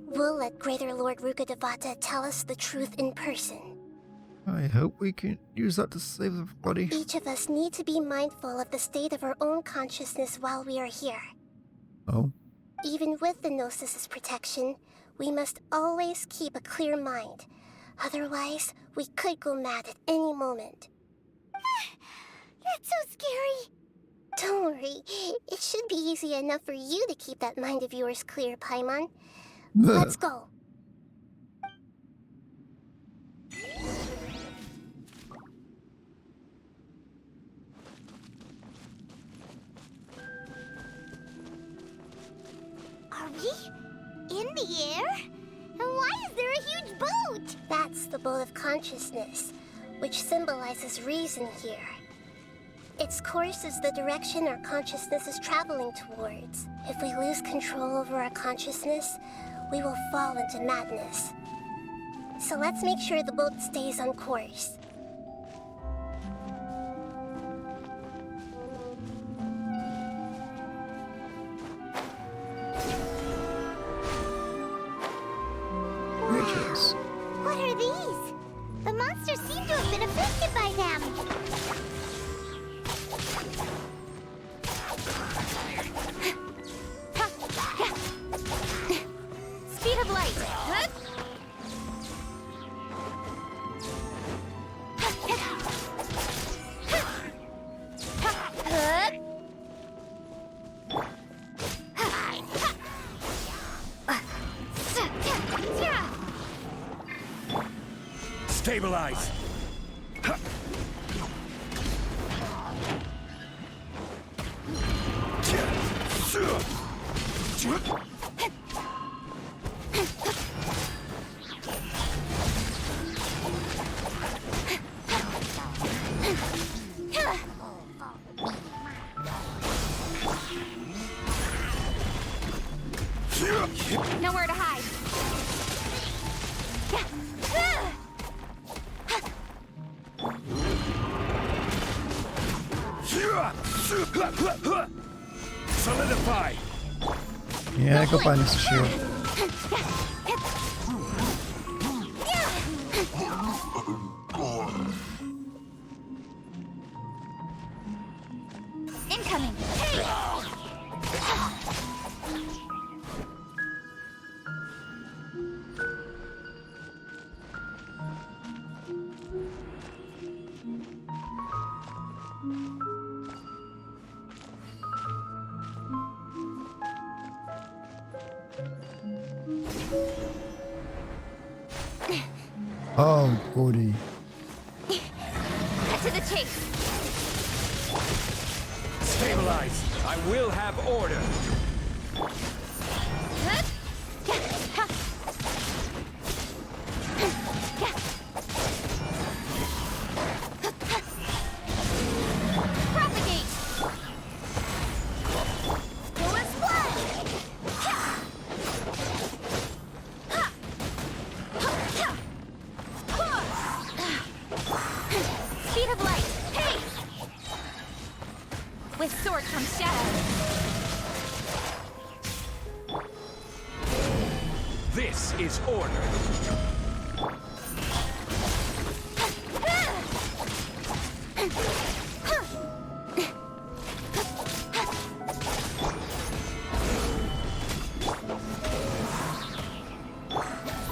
we'll let Greater Lord Rukkhadevata tell us the truth in person. I hope we can use that to save everybody. Each of us need to be mindful of the state of our own consciousness while we are here. Oh? Even with the Gnosis' protection, we must always keep a clear mind. Otherwise, we could go mad at any moment. That's so scary. Don't worry. It should be easy enough for you to keep that mind of yours clear, Paimon. Let's go. Are we in the air? And why is there a huge boat? That's the boat of consciousness, which symbolizes reason here. Its course is the direction our consciousness is traveling towards. If we lose control over our consciousness, we will fall into madness. So let's make sure the boat stays on course. Riches. What are these? The monsters seem to have been affected by them. Stabilize! Nowhere to hide. Solidify! Yeah, go buy Mr. Shield. Incoming. Hey! Oh, goody. Cut to the chase. Stabilize! I will have order! Propagate. Go as one. Speed of light. Hey! With sword from shadow. This is order!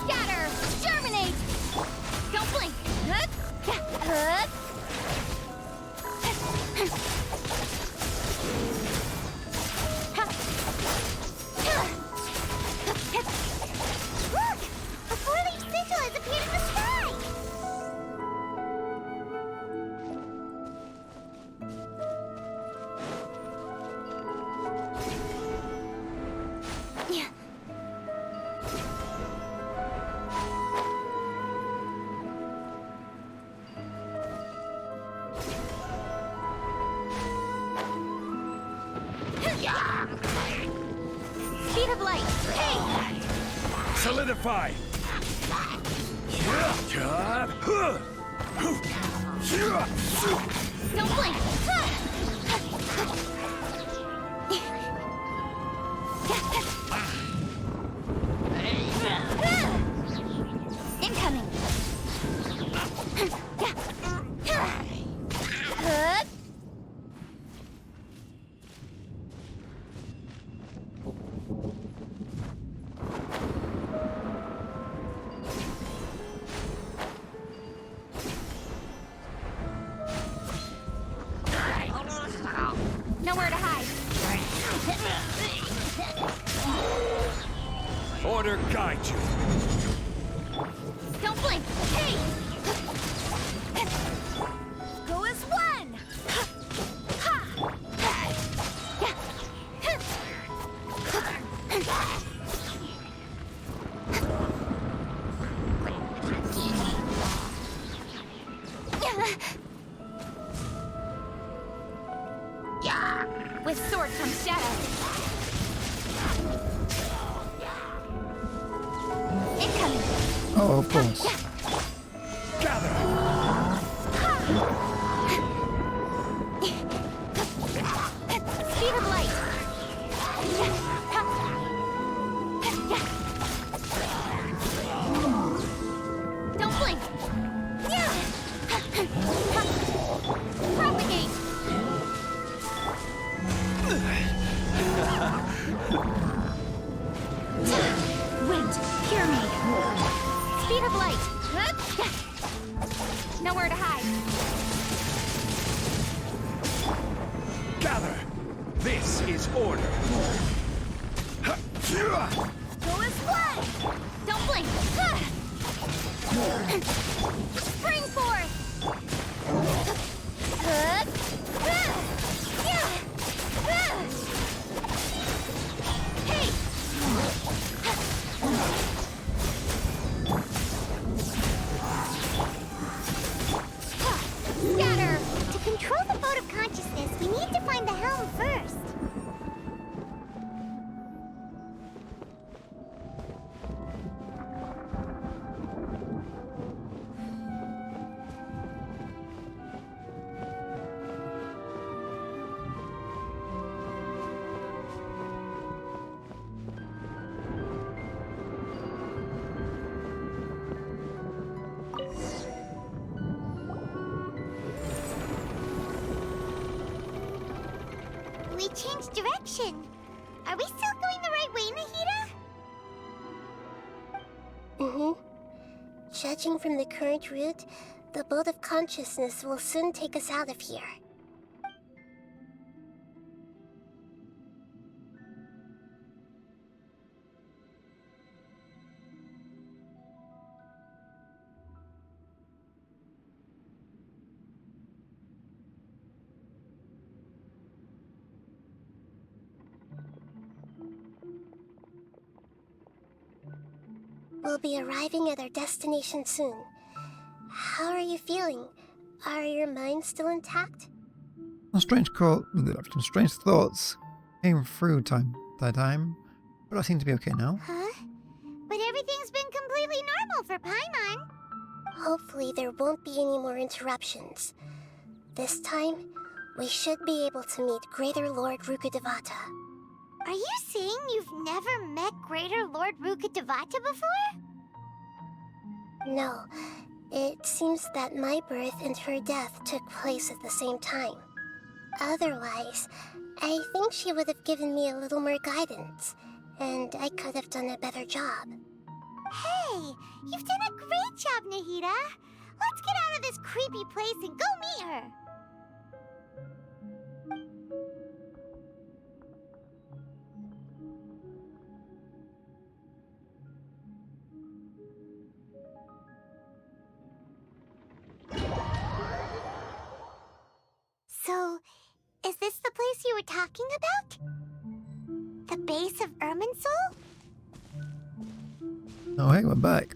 Scatter! Germinate! Don't blink! Look! A four-leaf sigil has appeared in the sky! Yeah. Speed of light. Hey! Solidify! Don't blink! Incoming! Nowhere to hide. Order guide you! Don't blink! Hey! Go as one! With sword from shadow. Incoming. Oh, of course. Speed of light. Don't blink. Propagate. Wind, hear me. Speed of light. Nowhere to hide. Gather! This is order! Go as one. Don't blink. spring forth! Hey! Scatter! To control the boat of consciousness, we need to find the helm first. We changed direction. Are we still going the right way, Nahida? Mm-hmm. Judging from the current route, the boat of consciousness will soon take us out of here. We'll be arriving at our destination soon. How are you feeling? Are your minds still intact? Some strange thoughts came through time by time, but I seem to be okay now. Huh? But everything's been completely normal for Paimon. Hopefully there won't be any more interruptions. This time, we should be able to meet Greater Lord Rukkhadevata. Are you saying you've never met Greater Lord Rukkhadevata before? No. It seems that my birth and her death took place at the same time. Otherwise, I think she would have given me a little more guidance, and I could have done a better job. Hey, you've done a great job, Nahida. Let's get out of this creepy place and go meet her. So, is this the place you were talking about? The base of Irminsul? Oh, hey, we're back.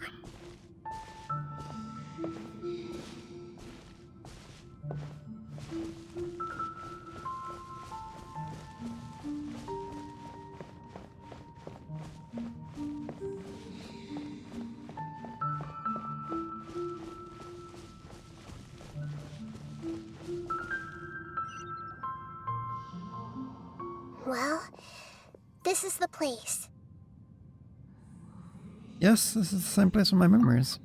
Well, this is the place. Yes, this is the same place with my memories.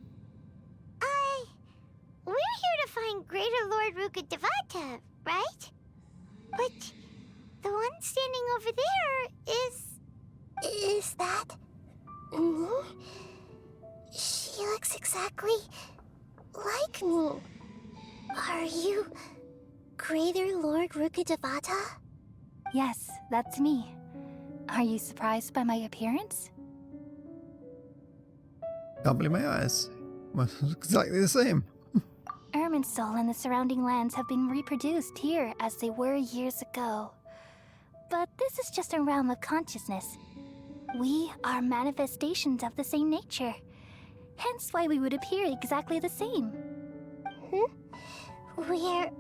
We're here to find Greater Lord Rukkhadevata, right? But the one standing over there is... Is that... me? She looks exactly like me. Are you Greater Lord Rukkhadevata? Yes, that's me. Are you surprised by my appearance? Can't believe my eyes. Well, it's exactly the same. Irminsul and the surrounding lands have been reproduced here as they were years ago. But this is just a realm of consciousness. We are manifestations of the same nature. Hence why we would appear exactly the same. We're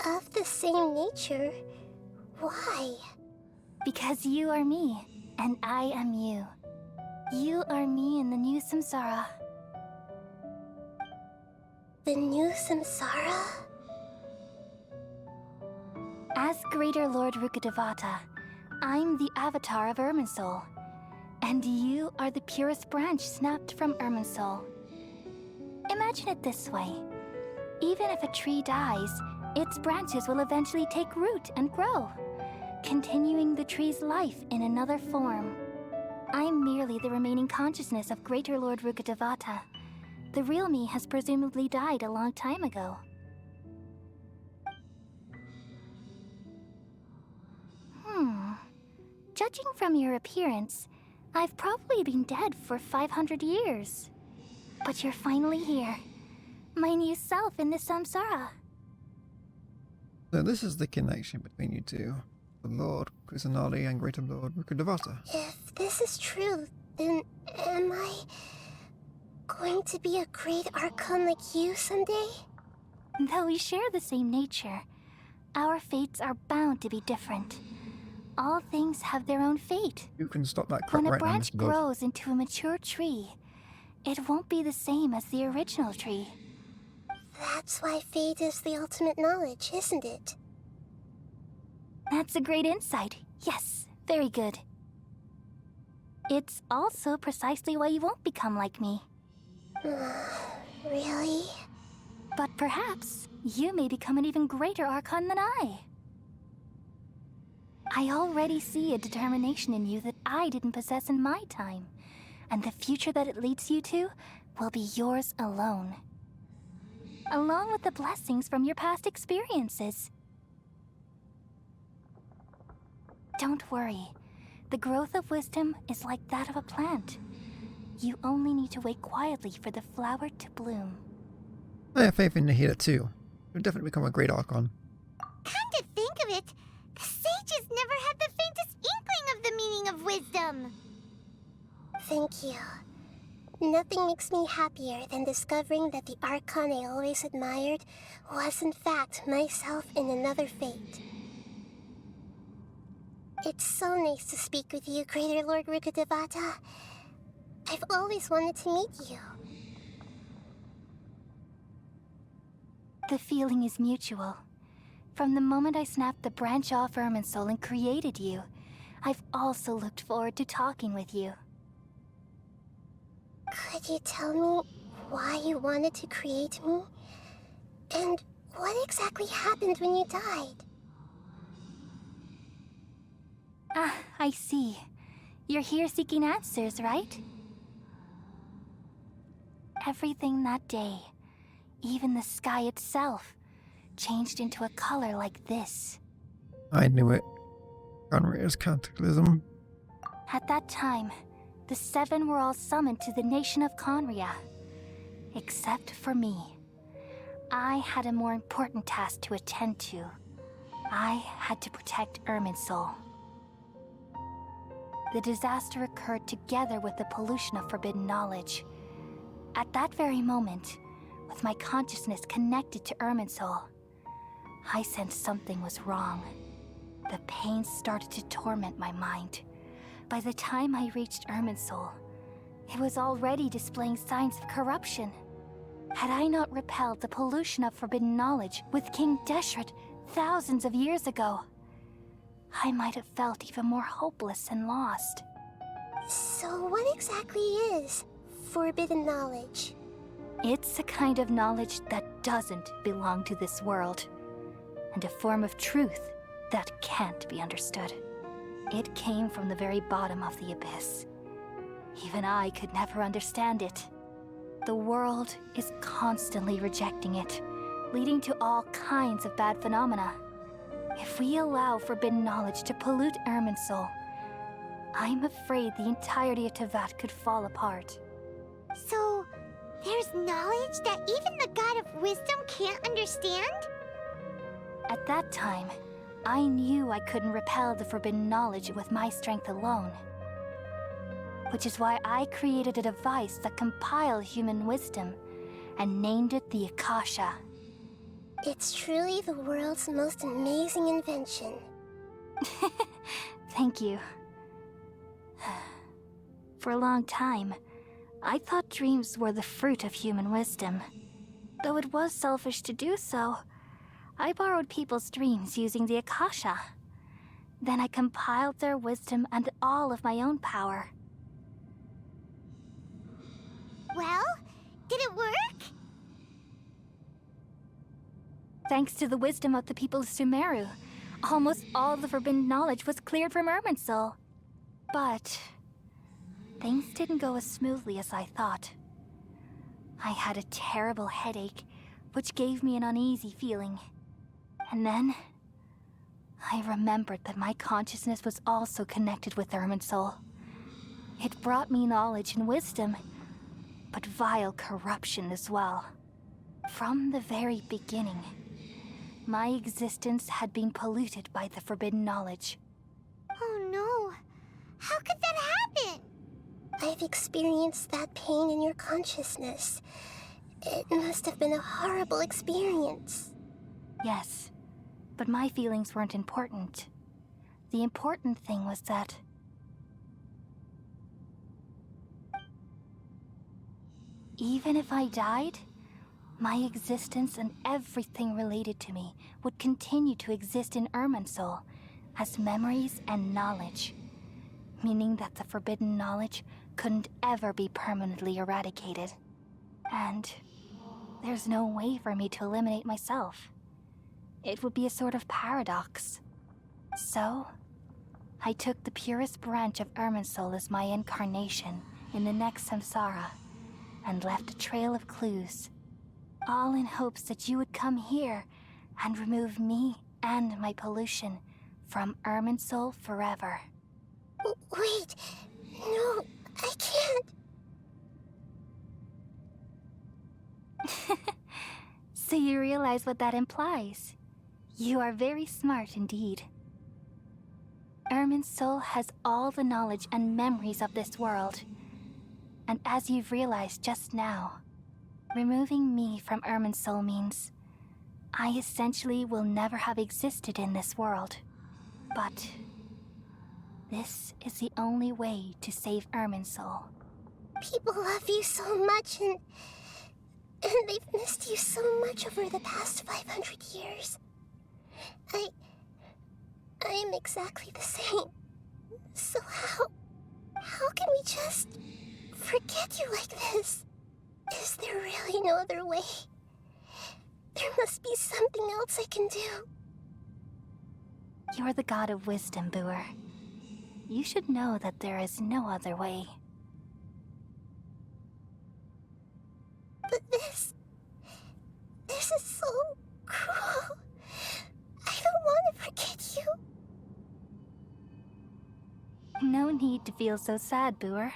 of the same nature? Why? Because you are me, and I am you. You are me in the new samsara. The new samsara? As Greater Lord Rukkhadevata, I'm the avatar of Irminsul. And you are the purest branch snapped from Irminsul. Imagine it this way. Even if a tree dies, its branches will eventually take root and grow, continuing the tree's life in another form. I'm merely the remaining consciousness of Greater Lord Rukkhadevata. The real me has presumably died a long time ago. Judging from your appearance, I've probably been dead for 500 years. But you're finally here. My new self in the samsara. So this is the connection between you two. The Lord Kusanali and Greater Lord Rukkhadevata. If this is true, then am I going to be a great Archon like you someday? Though we share the same nature, our fates are bound to be different. All things have their own fate. You can stop that crap When a right now, branch Mr. Lord. grows into a mature tree, it won't be the same as the original tree. That's why fate is the ultimate knowledge, isn't it? That's a great insight. Yes, very good. It's also precisely why you won't become like me. Really? But perhaps you may become an even greater Archon than I. I already see a determination in you that I didn't possess in my time, and the future that it leads you to will be yours alone. Along with the blessings from your past experiences. Don't worry. The growth of wisdom is like that of a plant. You only need to wait quietly for the flower to bloom. I have faith in Nahida too. You'll definitely become a great Archon. Come to think of it, the sages never had the faintest inkling of the meaning of wisdom. Thank you. Nothing makes me happier than discovering that the Archon I always admired was in fact myself in another fate. It's so nice to speak with you, Greater Lord Rukkhadevata. I've always wanted to meet you. The feeling is mutual. From the moment I snapped the branch off Irminsul and created you, I've also looked forward to talking with you. Could you tell me why you wanted to create me? And what exactly happened when you died? Ah, I see. You're here seeking answers, right? Everything that day, even the sky itself, changed into a color like this. I knew it. Conria's cataclysm. At that time, the seven were all summoned to the nation of Conria. Except for me. I had a more important task to attend to. I had to protect Irminsul. The disaster occurred together with the pollution of forbidden knowledge. At that very moment, with my consciousness connected to Irminsul, I sensed something was wrong. The pain started to torment my mind. By the time I reached Irminsul, it was already displaying signs of corruption. Had I not repelled the pollution of forbidden knowledge with King Deshret thousands of years ago, I might have felt even more hopeless and lost. So what exactly is forbidden knowledge? It's a kind of knowledge that doesn't belong to this world, and a form of truth that can't be understood. It came from the very bottom of the abyss. Even I could never understand it. The world is constantly rejecting it, leading to all kinds of bad phenomena. If we allow forbidden knowledge to pollute Irminsul, I'm afraid the entirety of Tevat could fall apart. So, there's knowledge that even the God of Wisdom can't understand? At that time, I knew I couldn't repel the forbidden knowledge with my strength alone. Which is why I created a device that compiled human wisdom and named it the Akasha. It's truly the world's most amazing invention. Thank you. For a long time, I thought dreams were the fruit of human wisdom. Though it was selfish to do so, I borrowed people's dreams using the Akasha. Then I compiled their wisdom and all of my own power. Well, did it work? Thanks to the wisdom of the people of Sumeru, almost all the forbidden knowledge was cleared from Irminsul. But things didn't go as smoothly as I thought. I had a terrible headache, which gave me an uneasy feeling. And then I remembered that my consciousness was also connected with Irminsul. It brought me knowledge and wisdom, but vile corruption as well. From the very beginning, my existence had been polluted by the forbidden knowledge. Oh no. How could that happen? I've experienced that pain in your consciousness. It must have been a horrible experience. Yes, but my feelings weren't important. The important thing was that even if I died, my existence and everything related to me would continue to exist in Irminsul as memories and knowledge, meaning that the forbidden knowledge couldn't ever be permanently eradicated. And there's no way for me to eliminate myself. It would be a sort of paradox. So, I took the purest branch of Irminsul as my incarnation in the next samsara, and left a trail of clues, all in hopes that you would come here and remove me and my pollution from Irminsul forever. Wait, no, I can't. So you realize what that implies. You are very smart indeed. Irminsul has all the knowledge and memories of this world. And as you've realized just now, removing me from Irminsul means I essentially will never have existed in this world. But this is the only way to save Irminsul. People love you so much, and they've missed you so much over the past 500 years. I am exactly the same. So how can we just forget you like this? Is there really no other way? There must be something else I can do. You're the god of wisdom, Booer. You should know that there is no other way. But this is so cruel. I don't want to forget you. No need to feel so sad, Booer.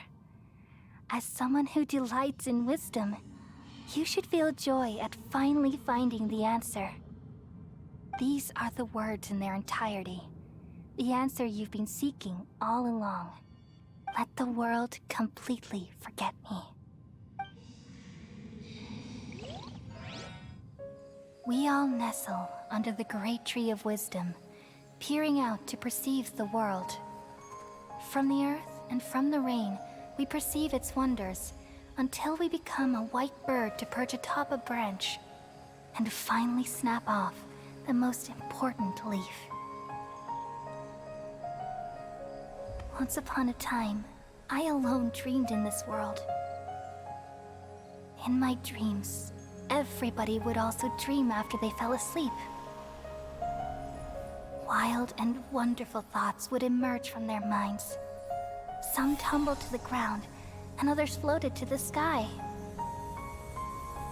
As someone who delights in wisdom, you should feel joy at finally finding the answer. These are the words in their entirety. The answer you've been seeking all along. Let the world completely forget me. We all nestle under the great tree of wisdom, peering out to perceive the world. From the earth and from the rain, we perceive its wonders, until we become a white bird to perch atop a branch, and finally snap off the most important leaf. Once upon a time, I alone dreamed in this world. In my dreams, everybody would also dream after they fell asleep. Wild and wonderful thoughts would emerge from their minds. Some tumbled to the ground, and others floated to the sky,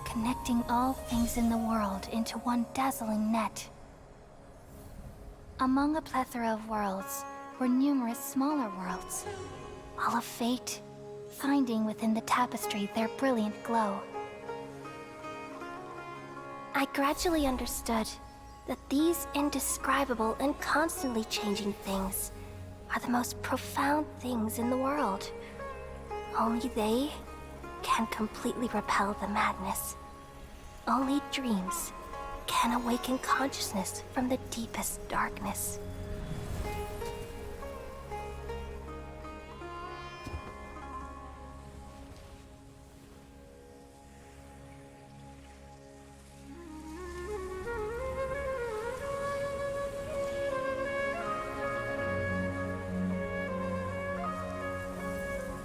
connecting all things in the world into one dazzling net. Among a plethora of worlds were numerous smaller worlds, all of fate, finding within the tapestry their brilliant glow. I gradually understood that these indescribable and constantly changing things are the most profound things in the world. Only they can completely repel the madness. Only dreams can awaken consciousness from the deepest darkness.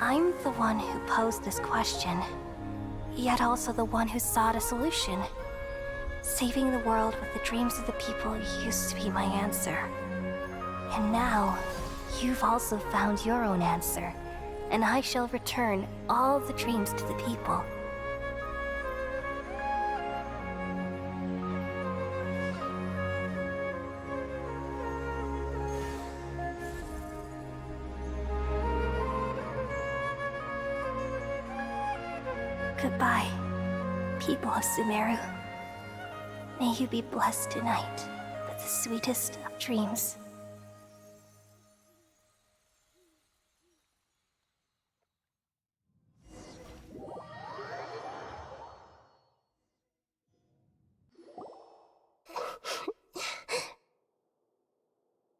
I'm the one who posed this question, yet also the one who sought a solution. Saving the world with the dreams of the people used to be my answer. And now, you've also found your own answer, and I shall return all the dreams to the people. Goodbye, people of Sumeru. May you be blessed tonight with the sweetest of dreams.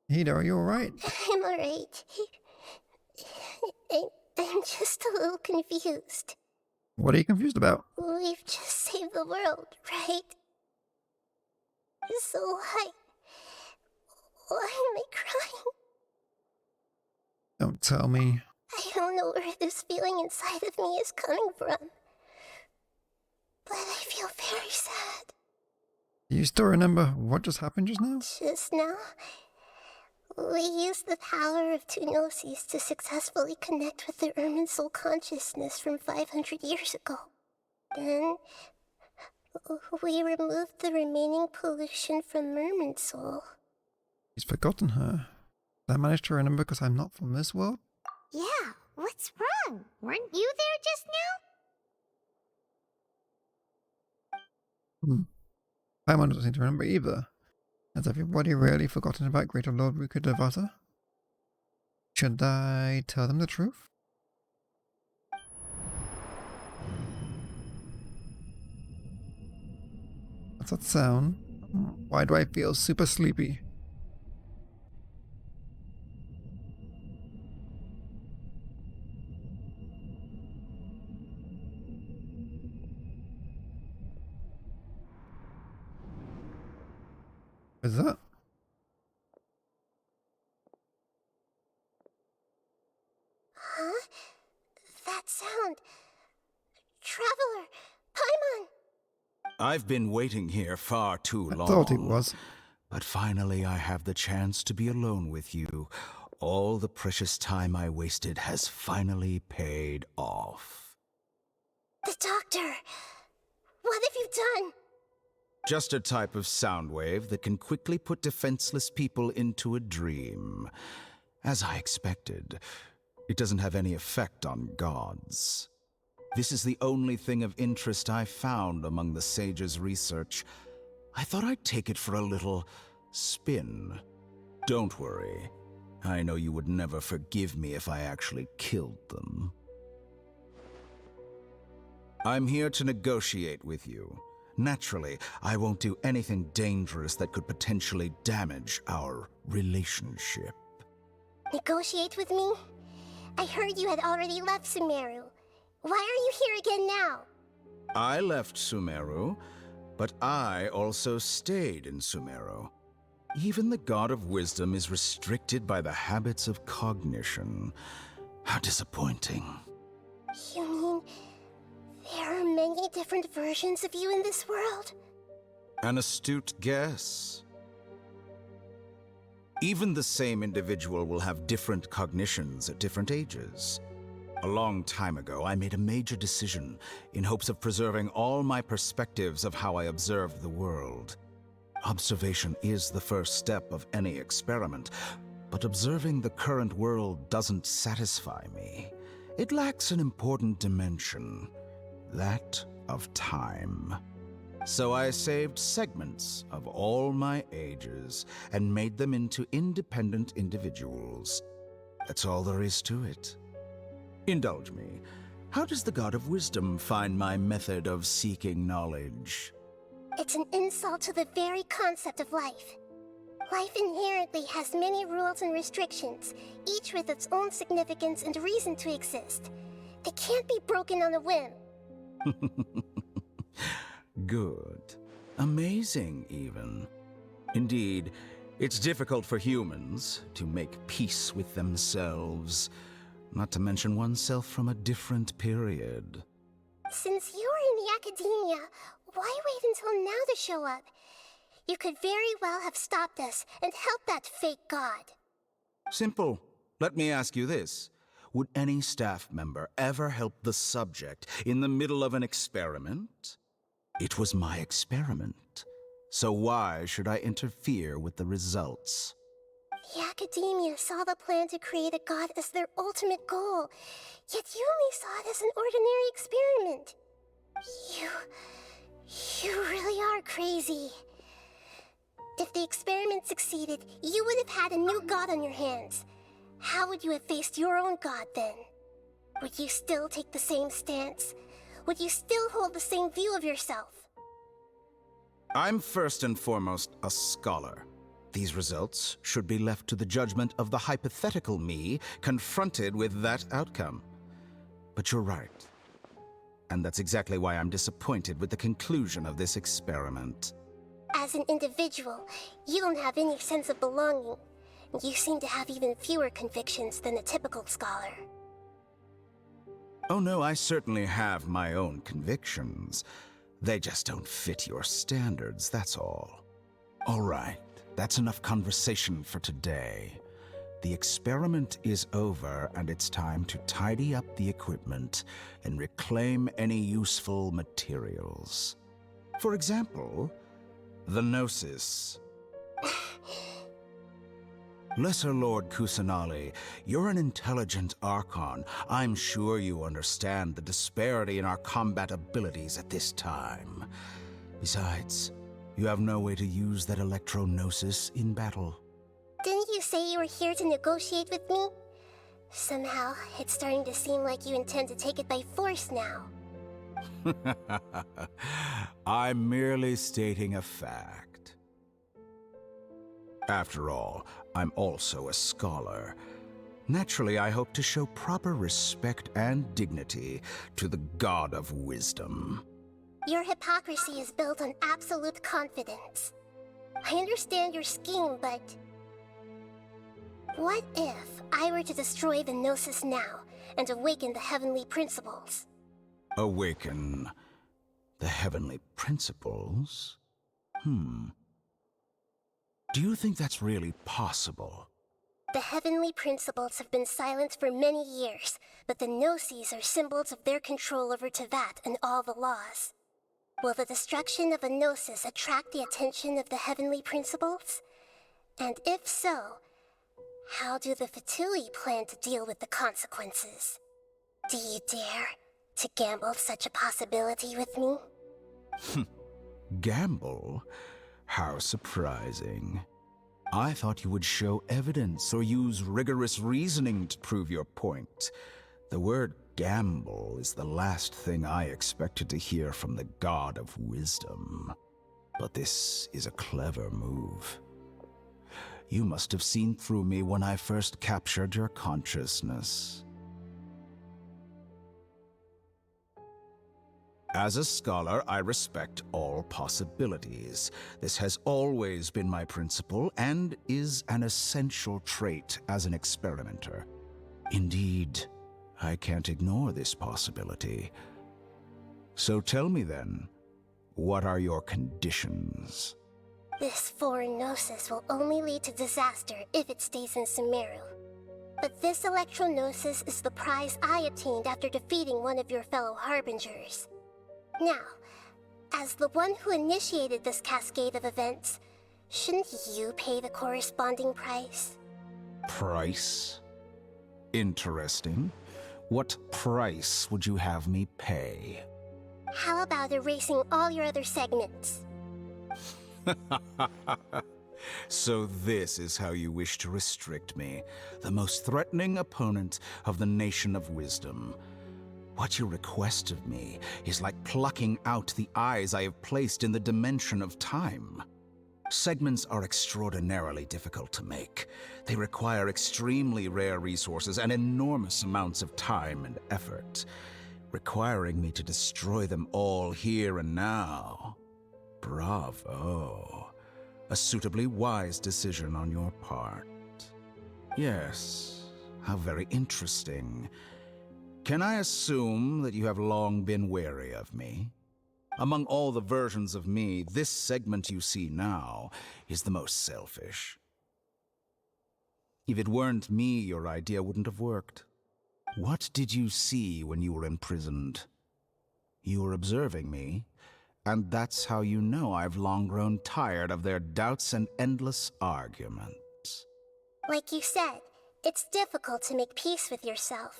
Hida, are you alright? I'm alright. I'm just a little confused. What are you confused about? We've just saved the world, right? So why am I crying? Don't tell me. I don't know where this feeling inside of me is coming from. But I feel very sad. Do you still remember what just happened just now? Just now, we used the power of two gnosis to successfully connect with the Irminsul consciousness from 500 years ago. Then, we removed the remaining pollution from Irminsul. He's forgotten her. Did I manage to remember because I'm not from this world? Yeah, what's wrong? Weren't you there just now? Paimon doesn't seem to remember either. Has everybody really forgotten about Greater Lord Rukkhadevata? Should I tell them the truth? What's that sound? Why do I feel super sleepy? What is that? Huh? That sound. Traveler! Paimon! I've been waiting here far too long. I thought it was. But finally I have the chance to be alone with you. All the precious time I wasted has finally paid off. The doctor! What have you done? Just a type of sound wave that can quickly put defenseless people into a dream. As I expected, it doesn't have any effect on gods. This is the only thing of interest I found among the sage's research. I thought I'd take it for a little spin. Don't worry. I know you would never forgive me if I actually killed them. I'm here to negotiate with you. Naturally, I won't do anything dangerous that could potentially damage our relationship. Negotiate with me? I heard you had already left Sumeru. Why are you here again now? I left Sumeru, but I also stayed in Sumeru. Even the God of Wisdom is restricted by the habits of cognition. How disappointing. You mean there are many different versions of you in this world? An astute guess. Even the same individual will have different cognitions at different ages. A long time ago, I made a major decision in hopes of preserving all my perspectives of how I observed the world. Observation is the first step of any experiment, but observing the current world doesn't satisfy me. It lacks an important dimension, that of time. So I saved segments of all my ages and made them into independent individuals. That's all there is to it. Indulge me. How does the God of Wisdom find my method of seeking knowledge? It's an insult to the very concept of life. Life inherently has many rules and restrictions, each with its own significance and reason to exist. They can't be broken on a whim. Good. Amazing, even. Indeed, it's difficult for humans to make peace with themselves, not to mention oneself from a different period. Since you were in the academia, why wait until now to show up? You could very well have stopped us and helped that fake god. Simple. Let me ask you this. Would any staff member ever help the subject in the middle of an experiment? It was my experiment. So why should I interfere with the results? The academia saw the plan to create a god as their ultimate goal, yet you only saw it as an ordinary experiment. You really are crazy. If the experiment succeeded, you would have had a new god on your hands. How would you have faced your own god then? Would you still take the same stance? Would you still hold the same view of yourself? I'm first and foremost a scholar. These results should be left to the judgment of the hypothetical me confronted with that outcome. But you're right. And that's exactly why I'm disappointed with the conclusion of this experiment. As an individual, you don't have any sense of belonging. You seem to have even fewer convictions than a typical scholar. Oh no, I certainly have my own convictions. They just don't fit your standards, that's all. All right, that's enough conversation for today. The experiment is over, and it's time to tidy up the equipment and reclaim any useful materials. For example, the Gnosis. Lesser Lord Kusanali, you're an intelligent Archon. I'm sure you understand the disparity in our combat abilities at this time. Besides, you have no way to use that Electro-Gnosis in battle. Didn't you say you were here to negotiate with me? Somehow, it's starting to seem like you intend to take it by force now. I'm merely stating a fact. After all, I'm also a scholar. Naturally, I hope to show proper respect and dignity to the God of Wisdom. Your hypocrisy is built on absolute confidence. I understand your scheme, but... what if I were to destroy the Gnosis now and awaken the heavenly principles? Awaken the heavenly principles? Do you think that's really possible? The heavenly principles have been silent for many years, but the Gnosis are symbols of their control over Tevat and all the laws. Will the destruction of a Gnosis attract the attention of the heavenly principles? And if so, how do the Fatui plan to deal with the consequences? Do you dare to gamble such a possibility with me? Gamble? How surprising. I thought you would show evidence or use rigorous reasoning to prove your point. The word gamble is the last thing I expected to hear from the God of Wisdom. But this is a clever move. You must have seen through me when I first captured your consciousness. As a scholar, I respect all possibilities. This has always been my principle and is an essential trait as an experimenter. Indeed, I can't ignore this possibility. So tell me then, what are your conditions? This foreign Gnosis will only lead to disaster if it stays in Sumeru. But this Electro-Gnosis is the prize I obtained after defeating one of your fellow Harbingers. Now, as the one who initiated this cascade of events, shouldn't you pay the corresponding price? Price? Interesting. What price would you have me pay? How about erasing all your other segments? So this is how you wish to restrict me, the most threatening opponent of the Nation of Wisdom. What you request of me is like plucking out the eyes I have placed in the dimension of time. Segments are extraordinarily difficult to make. They require extremely rare resources and enormous amounts of time and effort, requiring me to destroy them all here and now. Bravo. A suitably wise decision on your part. Yes, how very interesting. Can I assume that you have long been wary of me? Among all the versions of me, this segment you see now is the most selfish. If it weren't me, your idea wouldn't have worked. What did you see when you were imprisoned? You were observing me, and that's how you know I've long grown tired of their doubts and endless arguments. Like you said, it's difficult to make peace with yourself.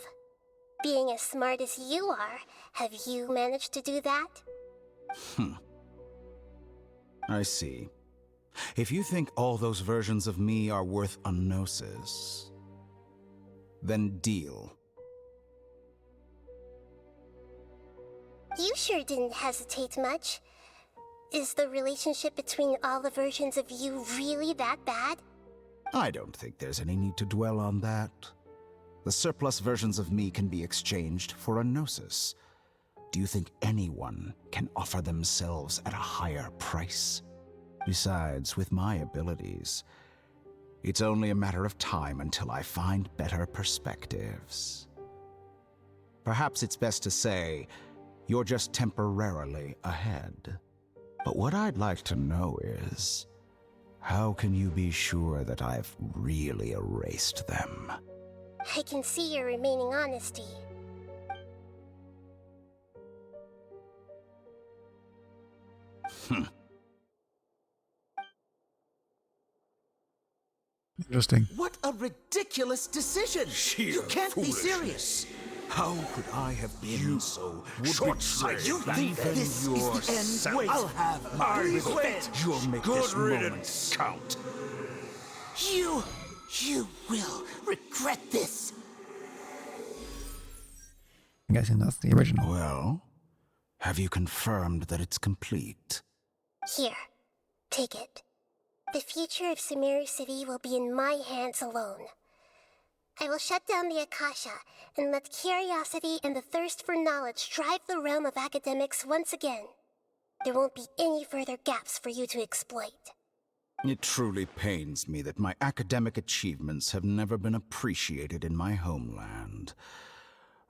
Being as smart as you are, have you managed to do that? I see. If you think all those versions of me are worth a gnosis, then deal. You sure didn't hesitate much. Is the relationship between all the versions of you really that bad? I don't think there's any need to dwell on that. The surplus versions of me can be exchanged for a gnosis. Do you think anyone can offer themselves at a higher price? Besides, with my abilities, it's only a matter of time until I find better perspectives. Perhaps it's best to say, you're just temporarily ahead. But what I'd like to know is, how can you be sure that I've really erased them? I can see your remaining honesty. Interesting. What a ridiculous decision! You can't be serious! How could I have been so short-sighted? You think this is the end? Wait, I'll have my revenge. You'll make Good this riddance. moment count. You will regret this. I'm guessing that's the original. Well, have you confirmed that it's complete? Here, take it. The future of Sumeru City will be in my hands alone. I will shut down the Akasha and let curiosity and the thirst for knowledge drive the realm of academics once again. There won't be any further gaps for you to exploit. It truly pains me that my academic achievements have never been appreciated in my homeland.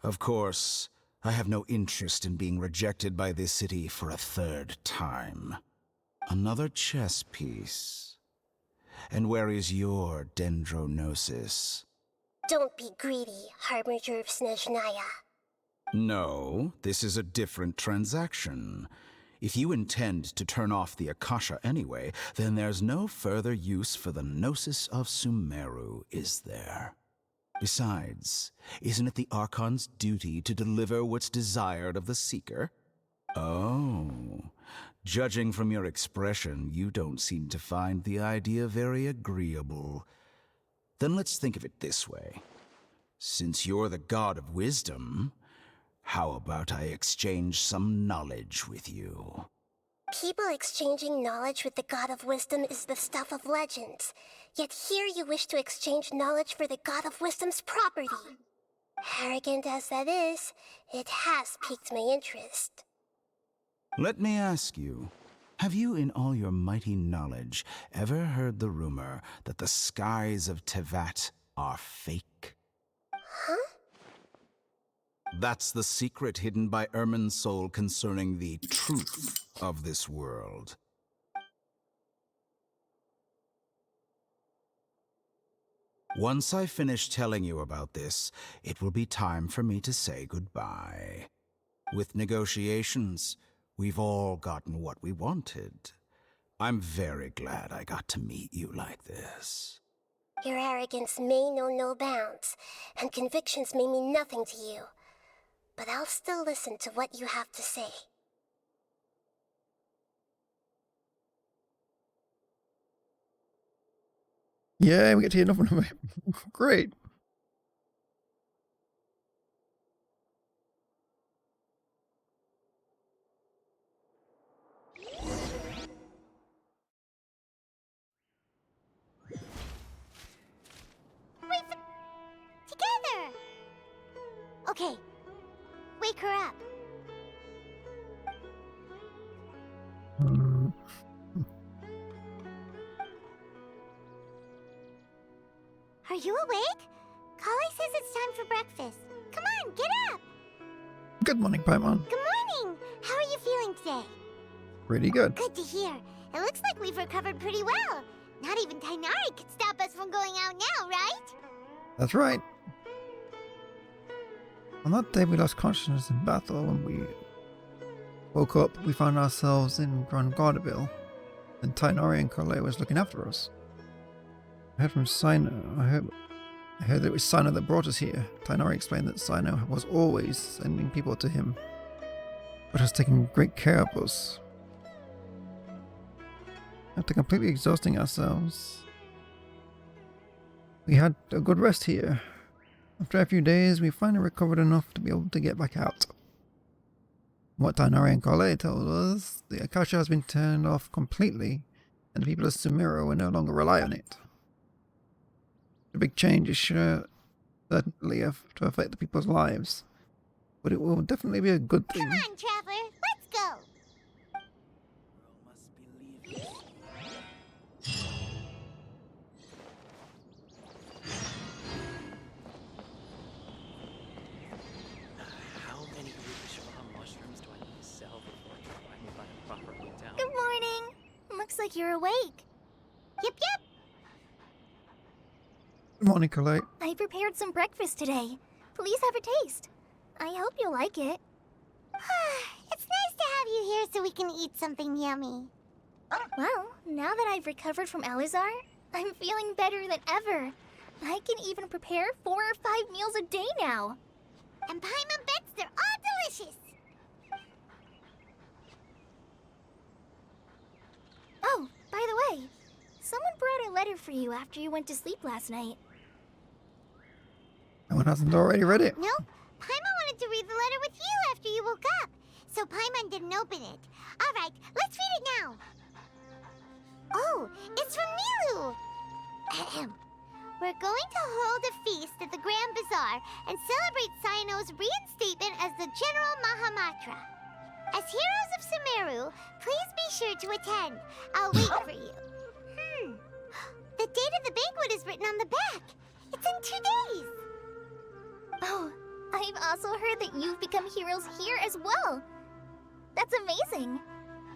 Of course, I have no interest in being rejected by this city for a third time. Another chess piece. And where is your dendronosis? Don't be greedy, Harbinger of Snezhnaya. No, this is a different transaction. If you intend to turn off the Akasha anyway, then there's no further use for the Gnosis of Sumeru, is there? Besides, isn't it the Archon's duty to deliver what's desired of the Seeker? Oh, judging from your expression, you don't seem to find the idea very agreeable. Then let's think of it this way. Since you're the god of wisdom, how about I exchange some knowledge with you? People exchanging knowledge with the God of Wisdom is the stuff of legends. Yet here you wish to exchange knowledge for the God of Wisdom's property. Arrogant as that is, it has piqued my interest. Let me ask you, have you in all your mighty knowledge ever heard the rumor that the skies of Tevat are fake? Huh? That's the secret hidden by Irminsul concerning the truth of this world. Once I finish telling you about this, it will be time for me to say goodbye. With negotiations, we've all gotten what we wanted. I'm very glad I got to meet you like this. Your arrogance may know no bounds, and convictions may mean nothing to you. But I'll still listen to what you have to say. Yeah, we get to hear nothing of it. Great. Together! Okay, wake her up. Are you awake? Kali says it's time for breakfast. Come on, get up! Good morning, Paimon. Good morning! How are you feeling today? Pretty good. Good to hear. It looks like we've recovered pretty well. Not even Tainari could stop us from going out now, right? That's right. On that day we lost consciousness in battle, when we woke up, we found ourselves in Grand Gardabil, and Tainari and Kale was looking after us. I heard from Sino. I heard that it was Sino that brought us here. Tainari explained that Sino was always sending people to him, but has taken great care of us. after completely exhausting ourselves. We had a good rest here. After a few days, we finally recovered enough to be able to get back out. What Tainari and Kale told us, the Akasha has been turned off completely, and the people of Sumeru will no longer rely on it. The big change is sure certainly to affect the people's lives, but it will definitely be a good thing. Come on, Traveler, let's go! How many Rukashava mushrooms do I need to sell before I can finally find a proper hotel? Good morning. Looks like you're awake. Yep, yep. Good morning, Kale. I prepared some breakfast today. Please have a taste. I hope you'll like it. It's nice to have you here so we can eat something yummy. Well, now that I've recovered from Elazar, I'm feeling better than ever. I can even prepare 4 or 5 meals a day now. And Paimon bets they're all delicious. Oh, by the way, someone brought a letter for you after you went to sleep last night. No one hasn't already read it. Nope. Paimon wanted to read the letter with you after you woke up, so Paimon didn't open it. All right, let's read it now. Oh, it's from Nilu. Ahem. We're going to hold a feast at the Grand Bazaar and celebrate Sino's reinstatement as the General Mahamatra. As heroes of Sumeru, please be sure to attend. I'll wait for you. The date of the banquet is written on the back. It's in 2 days. Oh, I've also heard that you've become heroes here as well. That's amazing.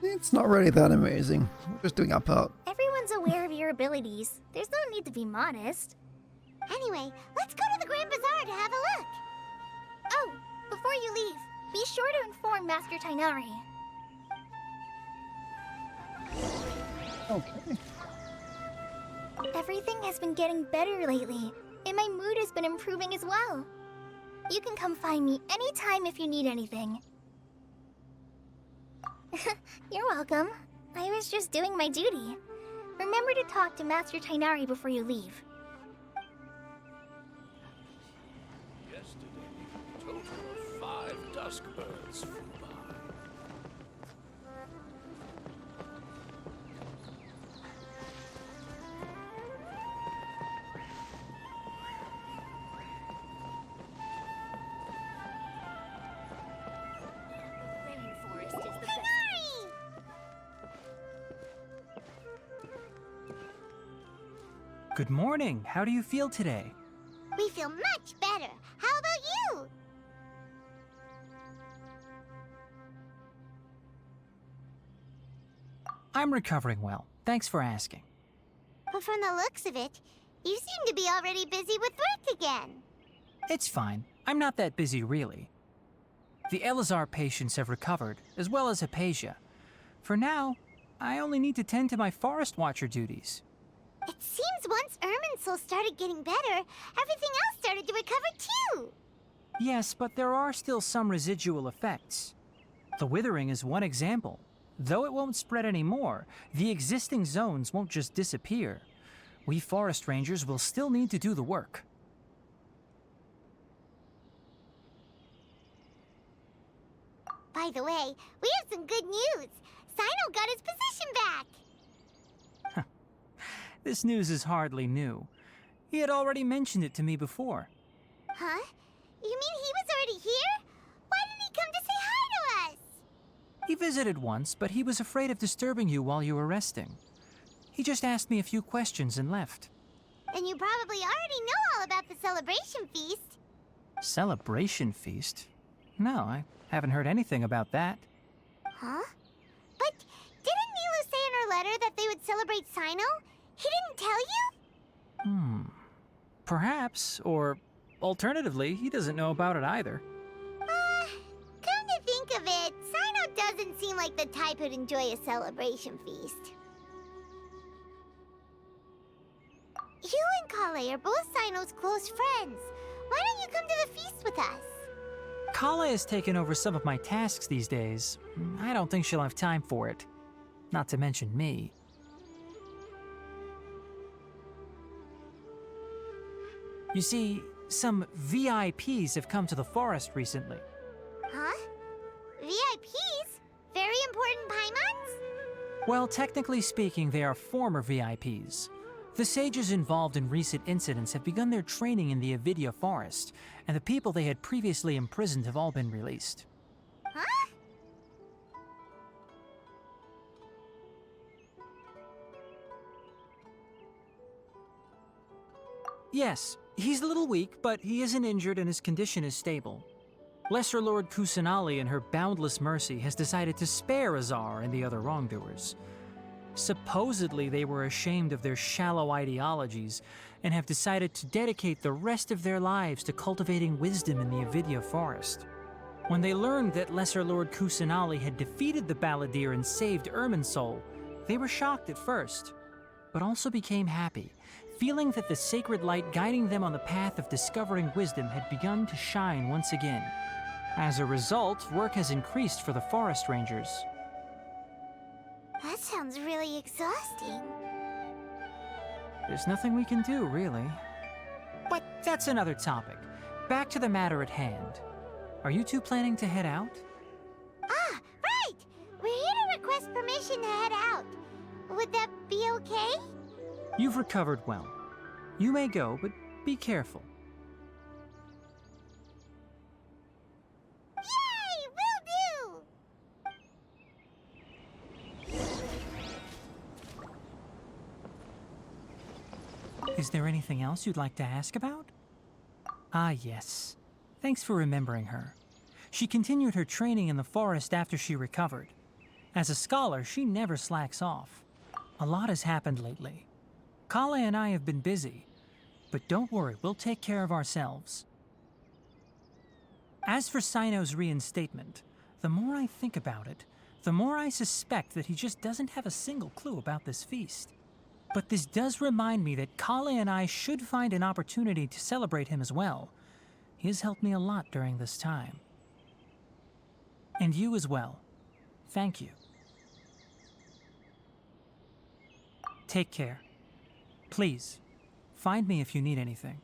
It's not really that amazing. We're just doing our part. Everyone's aware of your abilities. There's no need to be modest. Anyway, let's go to the Grand Bazaar to have a look. Oh, before you leave, be sure to inform Master Tainari. Okay. Everything has been getting better lately, and my mood has been improving as well. You can come find me anytime if you need anything. You're welcome. I was just doing my duty. Remember to talk to Master Tainari before you leave. Yesterday, a total of 5 dusk birds flew by. Good morning. How do you feel today? We feel much better. How about you? I'm recovering well. Thanks for asking. But from the looks of it, you seem to be already busy with work again. It's fine. I'm not that busy, really. The Elazar patients have recovered, as well as Hypatia. For now, I only need to tend to my Forest Watcher duties. It seems once Irminsul started getting better, everything else started to recover too. Yes, but there are still some residual effects. The withering is one example. Though it won't spread anymore, the existing zones won't just disappear. We forest rangers will still need to do the work. By the way, we have some good news. Sino got his position back. This news is hardly new. He had already mentioned it to me before. Huh? You mean he was already here? Why didn't he come to say hi to us? He visited once, but he was afraid of disturbing you while you were resting. He just asked me a few questions and left. Then you probably already know all about the celebration feast. Celebration feast? No, I haven't heard anything about that. Huh? But didn't Nilu say in her letter that they would celebrate Sino? He didn't tell you? Perhaps, or alternatively, he doesn't know about it either. Come to think of it, Sino doesn't seem like the type who'd enjoy a celebration feast. You and Kale are both Sino's close friends. Why don't you come to the feast with us? Kala has taken over some of my tasks these days. I don't think she'll have time for it. Not to mention me. You see, some VIPs have come to the forest recently. Huh? VIPs? Very important Paimons? Well, technically speaking, they are former VIPs. The sages involved in recent incidents have begun their training in the Avidya forest, and the people they had previously imprisoned have all been released. Huh? Yes, he's a little weak, but he isn't injured and his condition is stable. Lesser Lord Kusanali, in her boundless mercy, has decided to spare Azar and the other wrongdoers. Supposedly, they were ashamed of their shallow ideologies and have decided to dedicate the rest of their lives to cultivating wisdom in the Avidya forest. When they learned that Lesser Lord Kusanali had defeated the Balladeer and saved Irminsul, they were shocked at first, but also became happy, feeling that the sacred light guiding them on the path of discovering wisdom had begun to shine once again. As a result, work has increased for the forest rangers. That sounds really exhausting. There's nothing we can do, really. But that's another topic. Back to the matter at hand. Are you two planning to head out? Ah, right! We're here to request permission to head out. Would that be okay? You've recovered well. You may go, but be careful. Yay! Will do! Is there anything else you'd like to ask about? Ah, yes. Thanks for remembering her. She continued her training in the forest after she recovered. As a scholar, she never slacks off. A lot has happened lately. Kale and I have been busy, but don't worry, we'll take care of ourselves. As for Sino's reinstatement, the more I think about it, the more I suspect that he just doesn't have a single clue about this feast. But this does remind me that Kale and I should find an opportunity to celebrate him as well. He has helped me a lot during this time. And you as well. Thank you. Take care. Please, find me if you need anything.